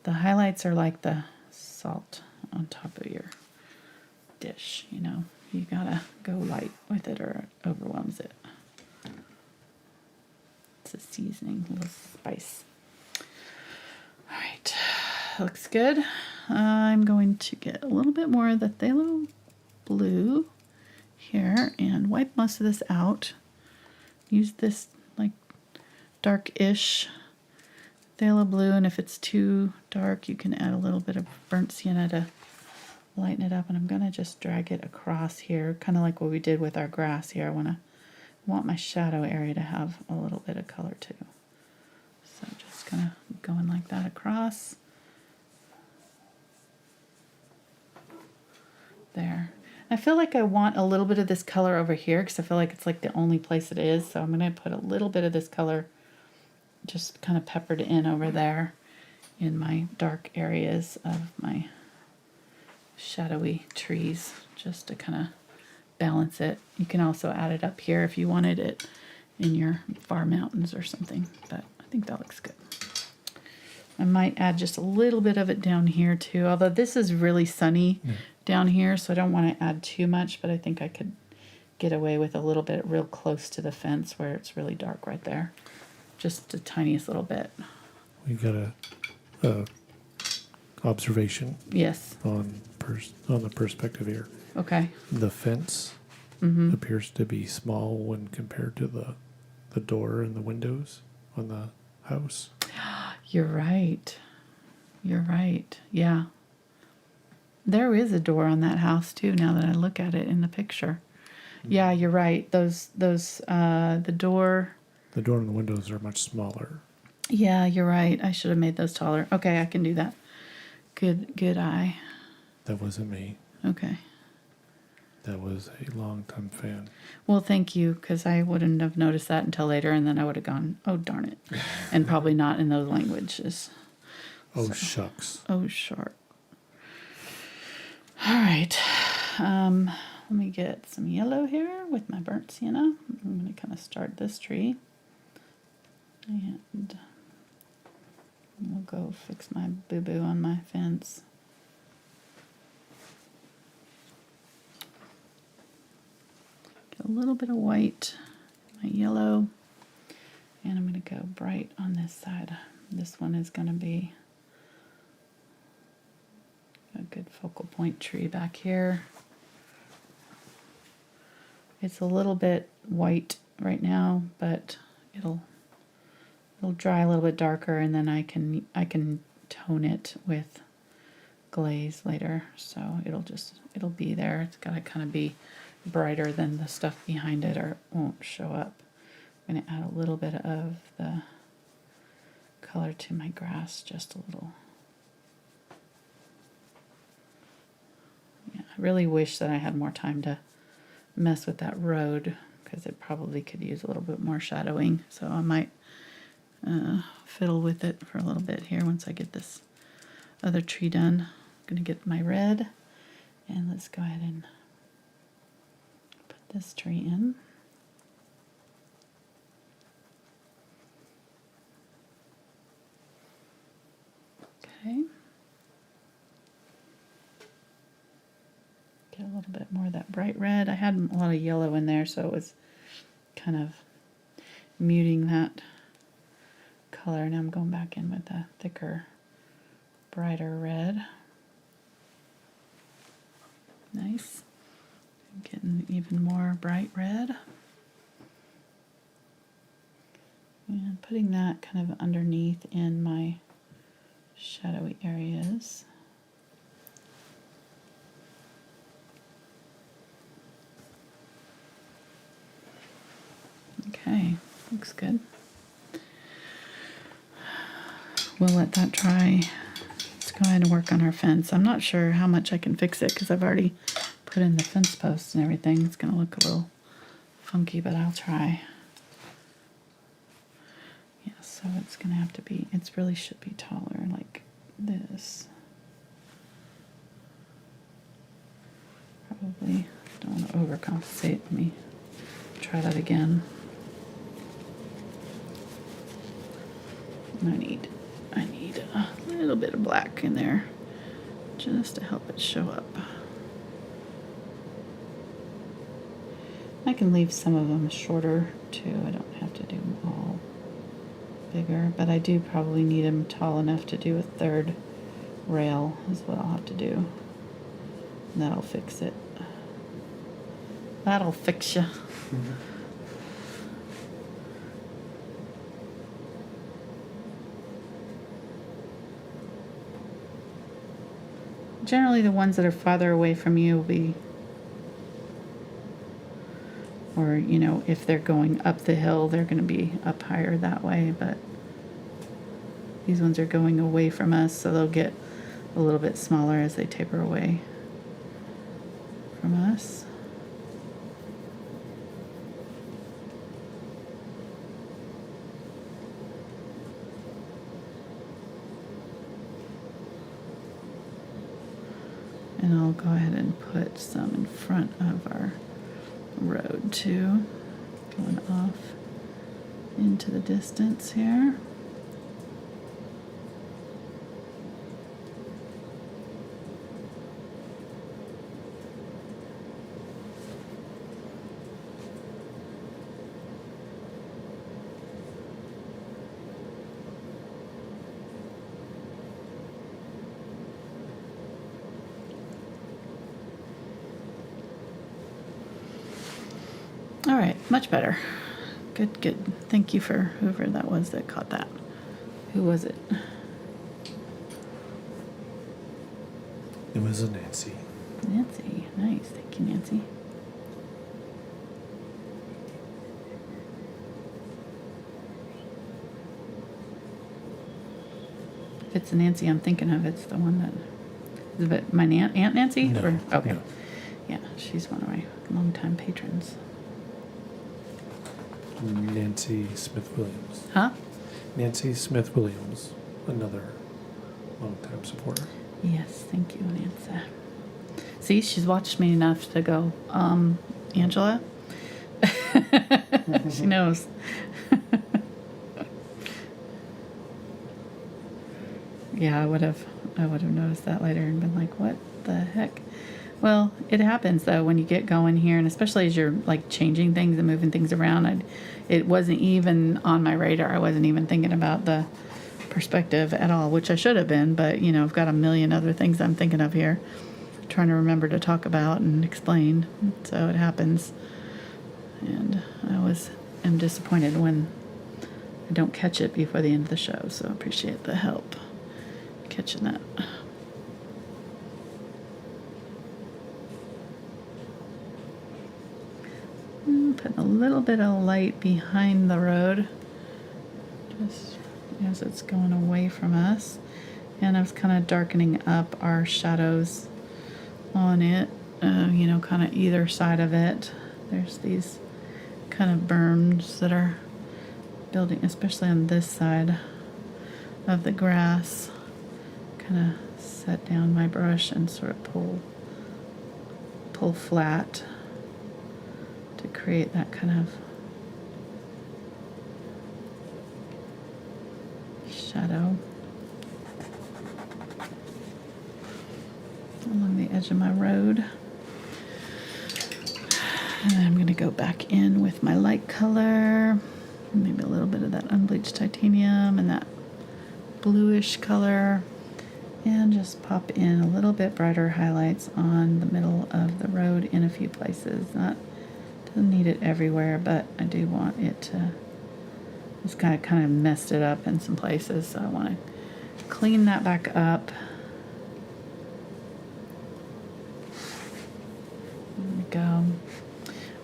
Speaker 1: The highlights are like the salt on top of your dish, you know. You gotta go light with it or it overwhelms it. It's a seasoning, a little spice. All right, looks good. I'm going to get a little bit more of the phthalo blue here and wipe most of this out. Use this like dark-ish phthalo blue, and if it's too dark, you can add a little bit of burnt sienna to lighten it up. And I'm gonna just drag it across here, kind of like what we did with our grass here. I want my shadow area to have a little bit of color too. So just kind of going like that across. There. I feel like I want a little bit of this color over here because I feel like it's like the only place it is. So I'm going to put a little bit of this color just kind of peppered in over there in my dark areas of my shadowy trees just to kind of balance it. You can also add it up here if you wanted it in your far mountains or something, but I think that looks good. I might add just a little bit of it down here too, although this is really sunny down here, so I don't want to add too much, but I think I could get away with a little bit real close to the fence where it's really dark right there. Just the tiniest little bit.
Speaker 2: We got a observation.
Speaker 1: Yes.
Speaker 2: On the perspective here.
Speaker 1: Okay.
Speaker 2: The fence appears to be small when compared to the door and the windows on the house.
Speaker 1: You're right. You're right. Yeah. There is a door on that house too, now that I look at it in the picture. Yeah, you're right. The door.
Speaker 2: The door and the windows are much smaller.
Speaker 1: Yeah, you're right. I should have made those taller. Okay, I can do that. Good eye.
Speaker 2: That wasn't me.
Speaker 1: Okay.
Speaker 2: That was a long-time fan.
Speaker 1: Well, thank you, because I wouldn't have noticed that until later, and then I would have gone, oh, darn it. And probably not in those languages.
Speaker 2: Oh, shucks.
Speaker 1: Oh, sharp. All right. Let me get some yellow here with my burnt sienna. I'm going to kind of start this tree. And we'll go fix my boo-boo on my fence. Get a little bit of white, my yellow, and I'm going to go bright on this side. This one is going to be a good focal point tree back here. It's a little bit white right now, but it'll dry a little bit darker, and then I can tone it with glaze later. So it'll be there. It's got to kind of be brighter than the stuff behind it, or it won't show up. I'm going to add a little bit of the color to my grass, just a little. Yeah, I really wish that I had more time to mess with that road, because it probably could use a little bit more shadowing. So I might fiddle with it for a little bit here once I get this other tree done. I'm going to get my red, and let's go ahead and put this tree in. Okay. Get a little bit more of that bright red. I had a lot of yellow in there, so it was kind of muting that color. Now I'm going back in with a thicker, brighter red. Nice. Getting even more bright red. And putting that kind of underneath in my shadowy areas. Okay, looks good. We'll let that dry. Let's go ahead and work on our fence. I'm not sure how much I can fix it because I've already put in the fence posts and everything. It's going to look a little funky, but I'll try. Yeah, so it's going to have to be, it really should be taller like this. Hopefully, don't want to overcompensate. Let me try that again. I need a little bit of black in there just to help it show up. I can leave some of them shorter too. I don't have to do them all bigger, but I do probably need them tall enough to do a third rail is what I'll have to do. And that'll fix it. That'll fix you.
Speaker 2: Mm-hmm.
Speaker 1: Generally the ones that are farther away from you will be, or you know, if they're going up the hill, they're going to be up higher that way, but these ones are going away from us, so they'll get a little bit smaller as they taper away from us. And I'll go ahead and put some in front of our road too, going off into the distance here. All right, much better. Good, good. Thank you for whoever that was that caught that. Who was it?
Speaker 2: It was a Nancy.
Speaker 1: Nancy. Nice. Thank you, Nancy. If it's the Nancy I'm thinking of, it's the one that... Is it my Aunt Nancy?
Speaker 2: No,
Speaker 1: Or, okay.
Speaker 2: no.
Speaker 1: Yeah, she's one of my longtime patrons.
Speaker 2: Nancy Smith Williams.
Speaker 1: Huh?
Speaker 2: Nancy Smith Williams, another longtime supporter.
Speaker 1: Yes, thank you, Nancy. See, she's watched me enough to go, Angela? She knows. Yeah, I would have noticed that later and been like, what the heck? Well, it happens though when you get going here, and especially as you're like changing things and moving things around. It wasn't even on my radar. I wasn't even thinking about the perspective at all, which I should have been, but you know, I've got a million other things I'm thinking of here, trying to remember to talk about and explain. So it happens, and am disappointed when I don't catch it before the end of the show. So I appreciate the help catching that. Putting a little bit of light behind the road, just as it's going away from us. And I was kind of darkening up our shadows on it, you know, kind of either side of it. There's these kind of berms that are building, especially on this side of the grass. Kind of set down my brush and sort of pull flat to create that kind of shadow along the edge of my road. And then I'm going to go back in with my light color, maybe a little bit of that unbleached titanium and that bluish color, and just pop in a little bit brighter highlights on the middle of the road in a few places. Doesn't need it everywhere, but I do want it to, just kind of messed it up in some places, so I want to clean that back up. There we go.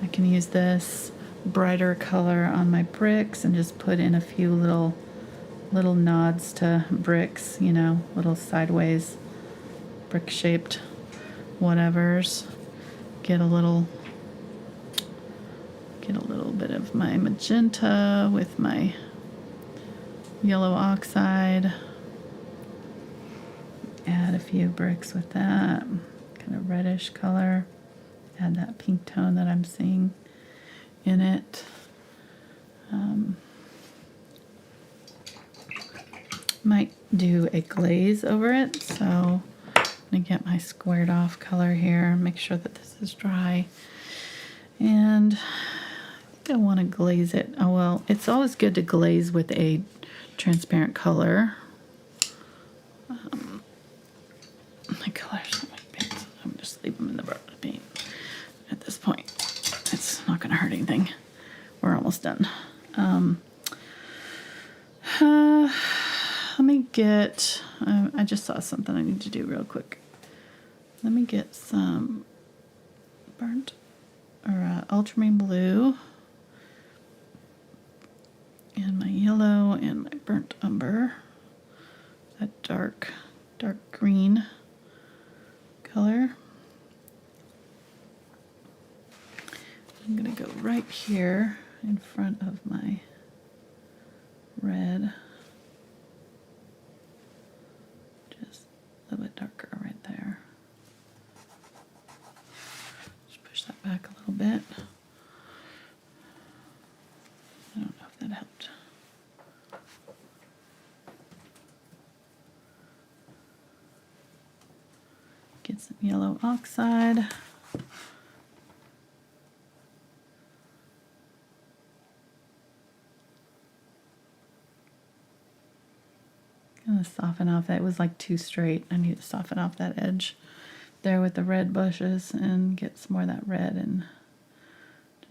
Speaker 1: I can use this brighter color on my bricks and just put in a few little nods to bricks, you know, little sideways brick shaped whatevers. Get a little bit of my magenta with my yellow oxide. Add a few bricks with that kind of reddish color. add that pink tone that I'm seeing in it. Might do a glaze over it, so I'm going to get my squared off color here, make sure that this is dry. And I think I want to glaze it. Oh, well, it's always good to glaze with a transparent color. My colors, my paints, I'm just leave them in the brush paint at this point. It's not going to hurt anything. We're almost done. Let me get, I just saw something I need to do real quick. Let me get some burnt or ultramarine blue and my yellow and my burnt umber, that dark green color. I'm gonna go right here in front of my red, just a little bit darker right there. Just push that back a little bit. I don't know if that helped. Get some yellow oxide. Gonna soften off that. It was like too straight. I need to soften off that edge there with the red bushes and get some more of that red, and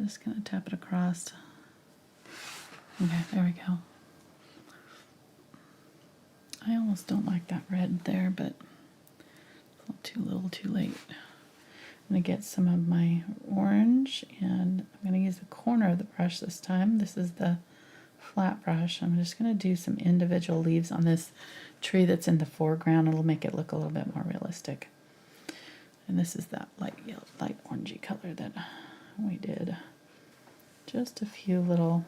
Speaker 1: just gonna tap it across. Okay, there we go. I almost don't like that red there, but it's a little too late. I'm gonna get some of my orange, and I'm gonna use the corner of the brush this time. This is the flat brush. I'm just going to do some individual leaves on this tree that's in the foreground. It'll make it look a little bit more realistic. And this is that light yellow, light orangey color that we did. Just a few little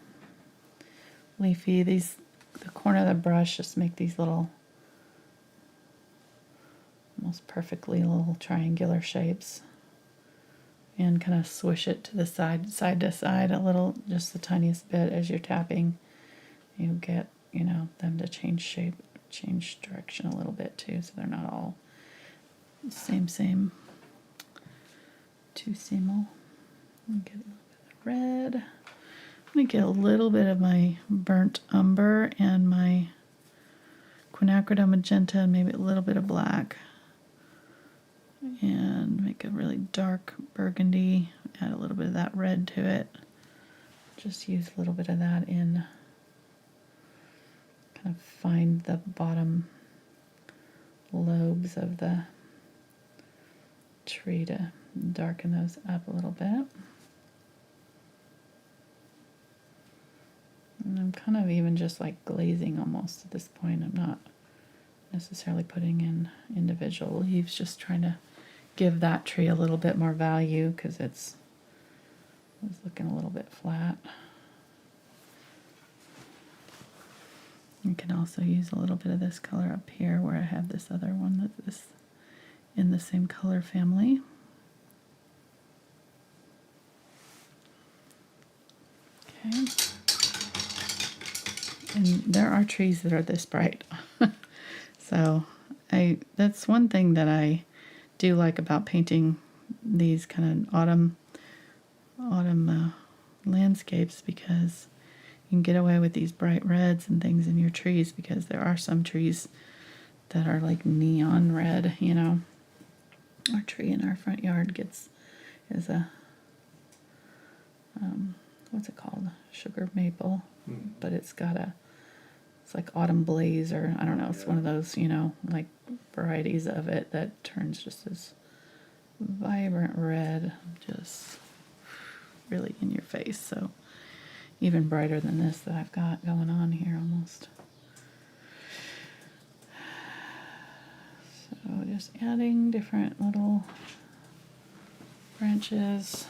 Speaker 1: leafy. The corner of the brush just make these little, almost perfectly little triangular shapes. And kind of swish it to the side to side a little, just the tiniest bit as you're tapping. You get, them to change shape, change direction a little bit too, so they're not all same, too similar. Get a little bit of red. I'm going to get a little bit of my burnt umber and my Quinacridone Magenta and maybe a little bit of black. And make a really dark burgundy, add a little bit of that red to it. Just use a little bit of that in, kind of find the bottom lobes of the tree to darken those up a little bit. And I'm kind of even just like glazing almost at this point. I'm not necessarily putting in individual leaves, just trying to give that tree a little bit more value because it was looking a little bit flat. You can also use a little bit of this color up here where I have this other one that's in the same color family. Okay. And there are trees that are this bright. So that's one thing that I do like about painting these kind of autumn landscapes, because you can get away with these bright reds and things in your trees, because there are some trees that are like neon red, Our tree in our front yard is a what's it called? Sugar maple, but it's like autumn blaze, or I don't know, it's one of those, like varieties of it that turns just this vibrant red, just really in your face. So even brighter than this that I've got going on here almost. So just adding different little branches,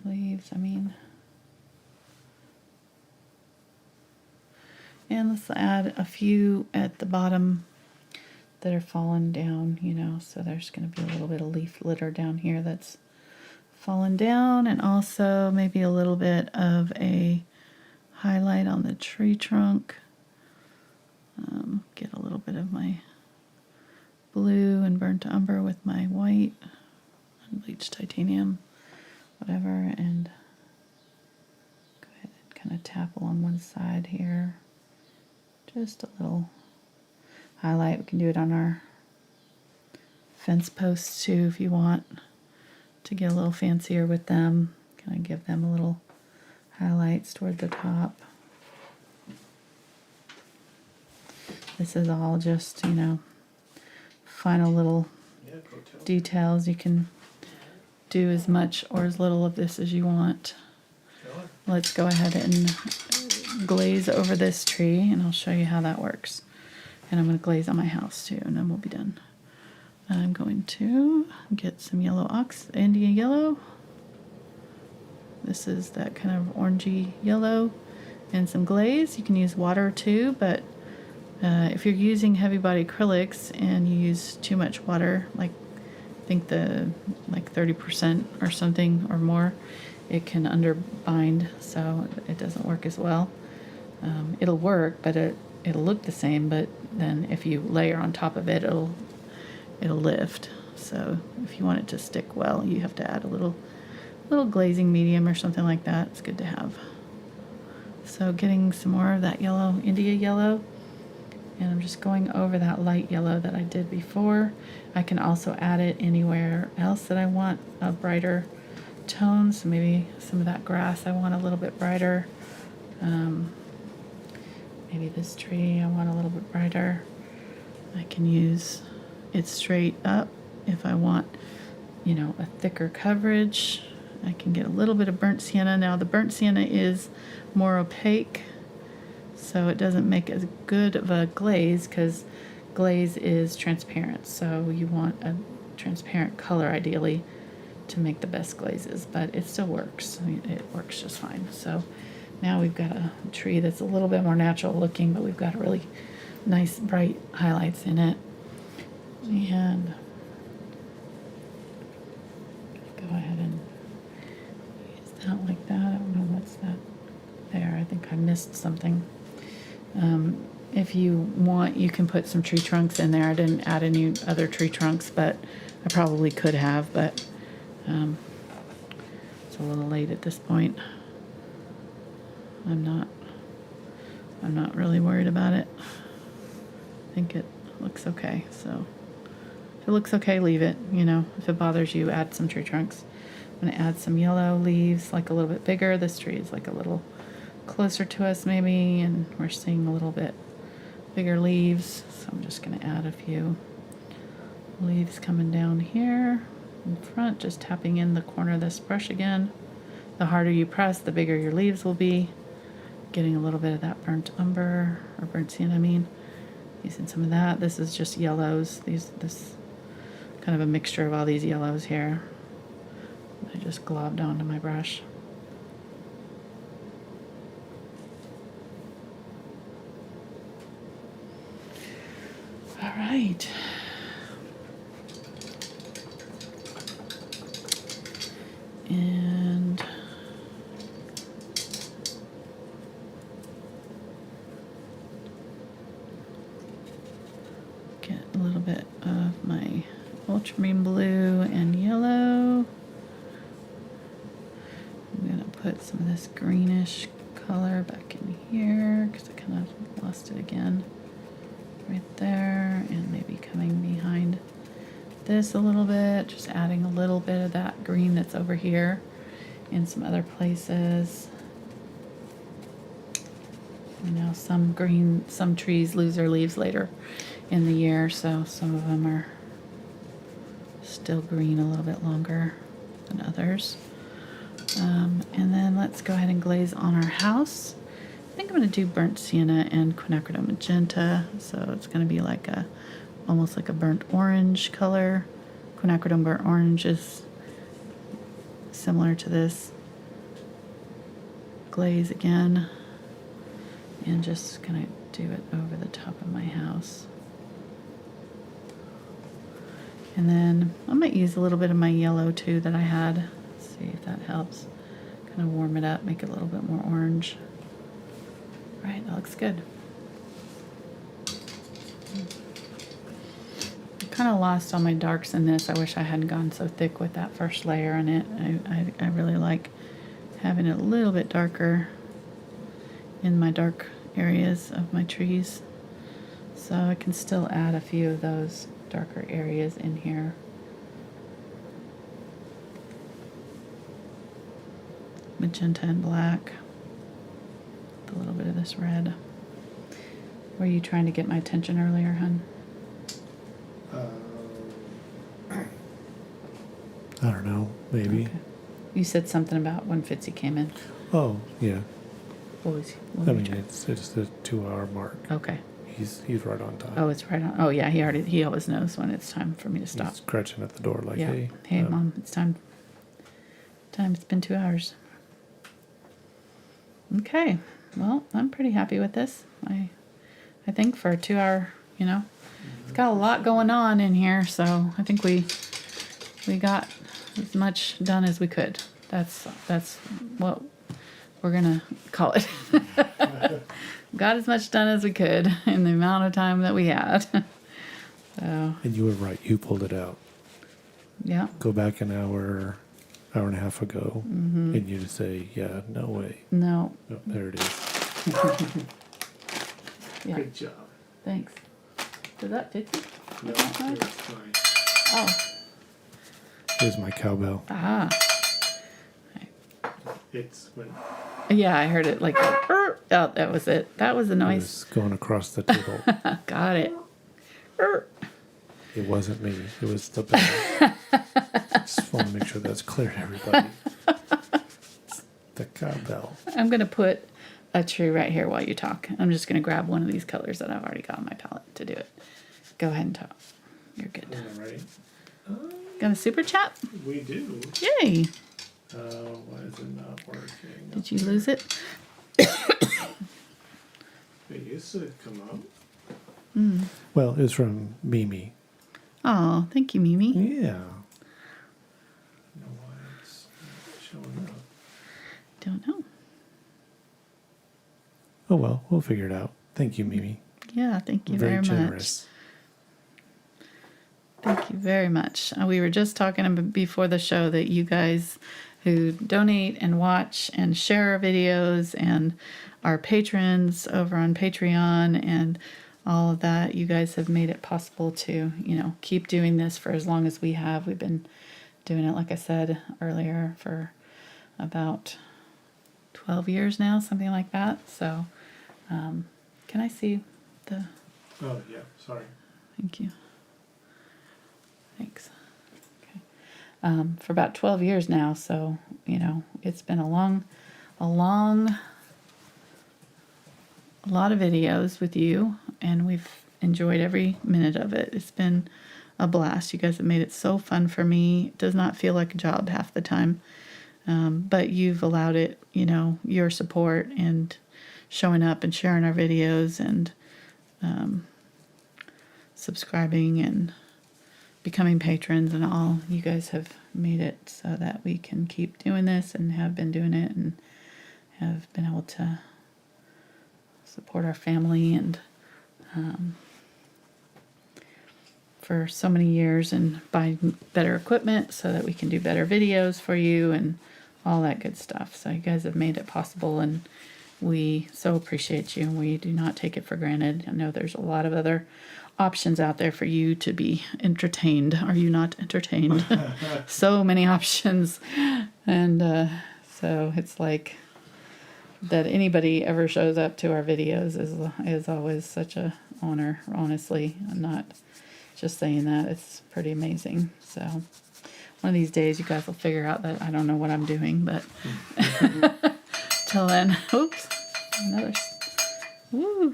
Speaker 1: leaves, And let's add a few at the bottom that are fallen down, you know, so there's going to be a little bit of leaf litter down here that's fallen down, and also maybe a little bit of a highlight on the tree trunk. Get a little bit of my blue and burnt umber with my white, unbleached titanium, whatever, and go ahead and kind of tap along one side here. Just a little highlight. We can do it on our fence posts too if you want to get a little fancier with them. Kind of give them a little highlights toward the top. This is all just, you know, final little details. You can do as much or as little of this as you want. Let's go ahead and glaze over this tree, and I'll show you how that works. And I'm going to glaze on my house too, and then we'll be done. I'm going to get some yellow India yellow. This is that kind of orangey yellow, and some glaze. You can use water too, but if you're using heavy body acrylics and you use too much water, like I think like 30% or something or more, it can underbind, so it doesn't work as well. It'll work, but it'll look the same, but then if you layer on top of it, it'll lift. So if you want it to stick well, you have to add a little glazing medium or something like that. It's good to have. So getting some more of that yellow, India yellow, and I'm just going over that light yellow that I did before. I can also add it anywhere else that I want a brighter tone. So maybe some of that grass I want a little bit brighter. Maybe this tree I want a little bit brighter. I can use it straight up if I want, you know, a thicker coverage. I can get a little bit of burnt sienna. Now the burnt sienna is more opaque, so it doesn't make as good of a glaze, because glaze is transparent, so you want a transparent color ideally to make the best glazes, but it still works. I mean, it works just fine. So now we've got a tree that's a little bit more natural looking, but we've got a really nice bright highlights in it. And go ahead and use that like that. I don't know what's that there. I think I missed something. If you want, you can put some tree trunks in there. I didn't add any other tree trunks, but I probably could have, but it's a little late at this point. I'm not really worried about it. I think it looks okay. So if it looks okay, leave it. You know, if it bothers you, add some tree trunks. I'm gonna add some yellow leaves, like a little bit bigger. This tree is like a little closer to us maybe, and we're seeing a little bit bigger leaves. So I'm just gonna add a few leaves coming down here in front, just tapping in the corner of this brush again. The harder you press, the bigger your leaves will be. Getting a little bit of that burnt umber, or burnt sienna, I mean. Using some of that. This is just yellows. This kind of a mixture of all these yellows here. I just globbed onto my brush. All right. And get a little bit of my ultramarine blue and yellow. I'm gonna put some of this greenish color back in here because I kind of lost it again. Right there, and maybe coming behind this a little bit, just adding a little bit of that green that's over here in some other places. You know, some trees lose their leaves later in the year, so some of them are still green a little bit longer than others. And then let's go ahead and glaze on our house. I think I'm going to do burnt sienna and quinacridone magenta, so it's going to be like almost like a burnt orange color. Quinacridone burnt orange is similar to this glaze again, and just going to do it over the top of my house. And then I might use a little bit of my yellow too that I had. See if that helps. Kind of warm it up, make it a little bit more orange. Right, that looks good. Kind of lost all my darks in this. I wish I hadn't gone so thick with that first layer on it. I really like having it a little bit darker in my dark areas of my trees. So I can still add a few of those darker areas in here. Magenta and black. With a little bit of this red. Were you trying to get my attention earlier, hun?
Speaker 2: I don't know, maybe.
Speaker 1: Okay. You said something about when Fitzy came in.
Speaker 2: Oh, yeah.
Speaker 1: What was
Speaker 2: I
Speaker 1: were you
Speaker 2: mean,
Speaker 1: trying-
Speaker 2: it's the 2 hour mark.
Speaker 1: Okay.
Speaker 2: He's right on time.
Speaker 1: Oh, it's right on. Oh, yeah. He always knows when it's time for me to stop.
Speaker 2: He's scratching at the door like,
Speaker 1: Yeah.
Speaker 2: hey.
Speaker 1: Hey, Mom, it's time. It's been 2 hours. Okay. Well, I'm pretty happy with this. I think for a 2 hour, it's got a lot going on in here, so I think we got as much done as we could. That's what we're gonna call it. Got as much done as we could in the amount of time that we had. So
Speaker 2: And you were right. You pulled it out.
Speaker 1: yeah.
Speaker 2: Go back an hour and a half ago, and you'd say, yeah, no way.
Speaker 1: No.
Speaker 2: Oh, there it is.
Speaker 1: Yeah.
Speaker 3: Good job.
Speaker 1: Thanks. Does that fit you?
Speaker 3: No,
Speaker 1: Okay.
Speaker 3: it's fine.
Speaker 1: Oh.
Speaker 2: Here's my cowbell.
Speaker 1: Ah.
Speaker 3: It's when
Speaker 1: Yeah, I heard it like. Oh, that was it. That was the
Speaker 2: It
Speaker 1: noise.
Speaker 2: was going across the table.
Speaker 1: Got it.
Speaker 2: It wasn't me. It was the bell. Just want to make sure that's clear to everybody. It's the cowbell.
Speaker 1: I'm gonna put a tree right here while you talk. I'm just gonna grab one of these colors that I've already got on my palette to do it. Go ahead and talk. You're good.
Speaker 3: all right.
Speaker 1: Got a super chat?
Speaker 3: We do.
Speaker 1: Yay!
Speaker 3: Why is it not working?
Speaker 1: Did you lose it?
Speaker 3: It used to come up.
Speaker 2: Well, it's from Mimi.
Speaker 1: Oh, thank you, Mimi.
Speaker 2: Yeah.
Speaker 3: I don't know why it's not showing up.
Speaker 1: Don't know.
Speaker 2: Oh, well, we'll figure it out. Thank you, Mimi.
Speaker 1: Yeah, thank you
Speaker 2: Very
Speaker 1: very
Speaker 2: generous.
Speaker 1: much. Thank you very much. We were just talking before the show that you guys who donate and watch and share our videos and our patrons over on Patreon and all of that, you guys have made it possible to, keep doing this for as long as we have. We've been doing it, like I said earlier, for about 12 years now, something like that. So, can I see the...
Speaker 3: Oh, yeah, sorry.
Speaker 1: Thank you. Thanks. Okay. For about 12 years now, so, it's been a lot of videos with you, and we've enjoyed every minute of it. It's been a blast. You guys have made it so fun for me. It does not feel like a job half the time, but you've allowed it, your support and showing up and sharing our videos and subscribing and becoming patrons and all. You guys have made it so that we can keep doing this and have been doing it and have been able to support our family and for so many years and buy better equipment so that we can do better videos for you and all that good stuff. So you guys have made it possible, and we so appreciate you. We do not take it for granted. I know there's a lot of other options out there for you to be entertained. Are you not entertained? So many options. And so it's like that anybody ever shows up to our videos is always such a honor, honestly. I'm not just saying that. It's pretty amazing. So one of these days you guys will figure out that I don't know what I'm doing, but till then, oops, another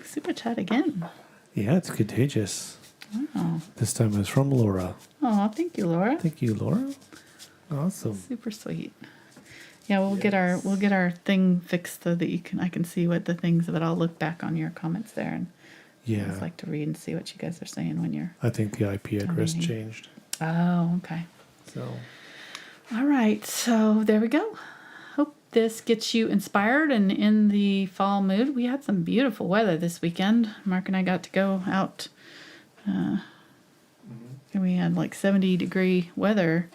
Speaker 1: super chat again.
Speaker 2: Yeah, it's contagious.
Speaker 1: Wow.
Speaker 2: This time it was from Laura.
Speaker 1: Oh, thank you, Laura.
Speaker 2: Thank you, Laura. Awesome.
Speaker 1: Super sweet. Yeah, we'll get our thing fixed so that I can see what the things, but I'll look back on your comments there and I
Speaker 2: Yeah.
Speaker 1: just like to read and see what you guys are saying when you're...
Speaker 2: I think the IP address
Speaker 1: Donating.
Speaker 2: changed.
Speaker 1: Oh, okay.
Speaker 2: So
Speaker 1: All right, so there we go. Hope this gets you inspired and in the fall mood. We had some beautiful weather this weekend. Mark and I got to go out. And we had like 70-degree weather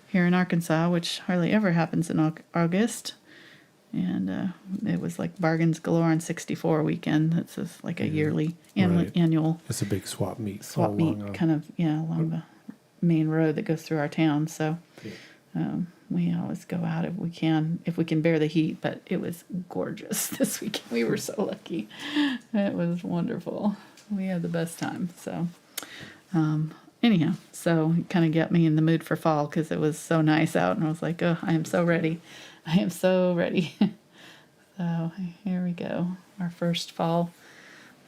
Speaker 1: here in Arkansas, which hardly ever happens in August. And it was like bargains galore on 64 weekend. That's just like a yearly
Speaker 2: right.
Speaker 1: annual
Speaker 2: it's a big swap meet.
Speaker 1: swap
Speaker 2: all
Speaker 1: meet
Speaker 2: along
Speaker 1: kind of, along the main road that goes through our town. So we always go out if we can bear the heat, but it was gorgeous this weekend. We were so lucky. It was wonderful. We had the best time. So anyhow, so it kind of got me in the mood for fall because it was so nice out, and I was like, oh, I am so ready. I am so ready. So here we go. Our first fall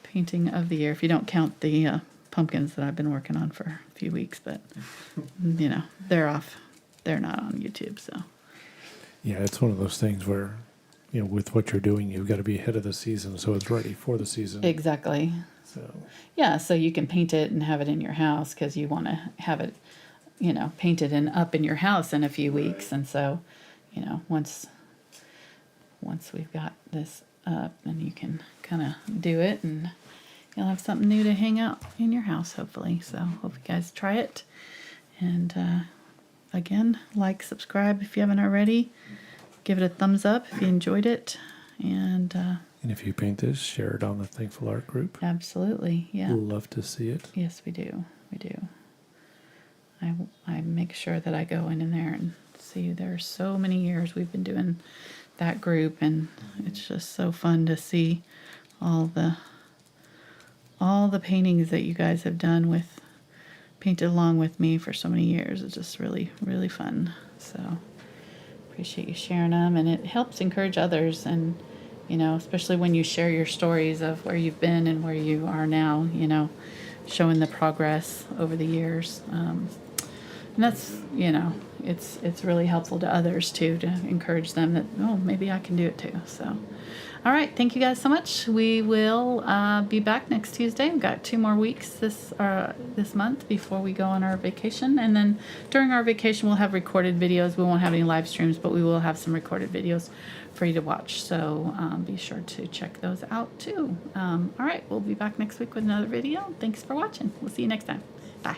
Speaker 1: painting of the year, if you don't count the pumpkins that I've been working on for a few weeks, but they're off. They're not on YouTube, so.
Speaker 2: Yeah, it's one of those things where, with what you're doing, you've got to be ahead of the season, so it's ready for the season.
Speaker 1: Exactly.
Speaker 2: So
Speaker 1: Yeah, so you can paint it and have it in your house because you want to have it, painted and up in your house in a few weeks. And so, once we've got this up, then you can kind of do it, and you'll have something new to hang out in your house, hopefully. So hope you guys try it. And again, like, subscribe if you haven't already. Give it a thumbs up if you enjoyed it. And
Speaker 2: if you paint this, share it on the Thankful Art group.
Speaker 1: absolutely, yeah.
Speaker 2: We'll love to see it.
Speaker 1: Yes, we do. We do. I make sure that I go in there and see. There are so many years we've been doing that group, and it's just so fun to see all the paintings that you guys have done painted along with me for so many years. It's just really, really fun. So appreciate you sharing them, and it helps encourage others, and especially when you share your stories of where you've been and where you are now, showing the progress over the years. And that's, it's really helpful to others too, to encourage them that, oh, maybe I can do it too. So, all right. Thank you guys so much. We will be back next Tuesday. We've got 2 more weeks this month before we go on our vacation. And then during our vacation, we'll have recorded videos. We won't have any live streams, but we will have some recorded videos for you to watch. So be sure to check those out too. All right. We'll be back next week with another video. Thanks for watching. We'll see you next time. Bye.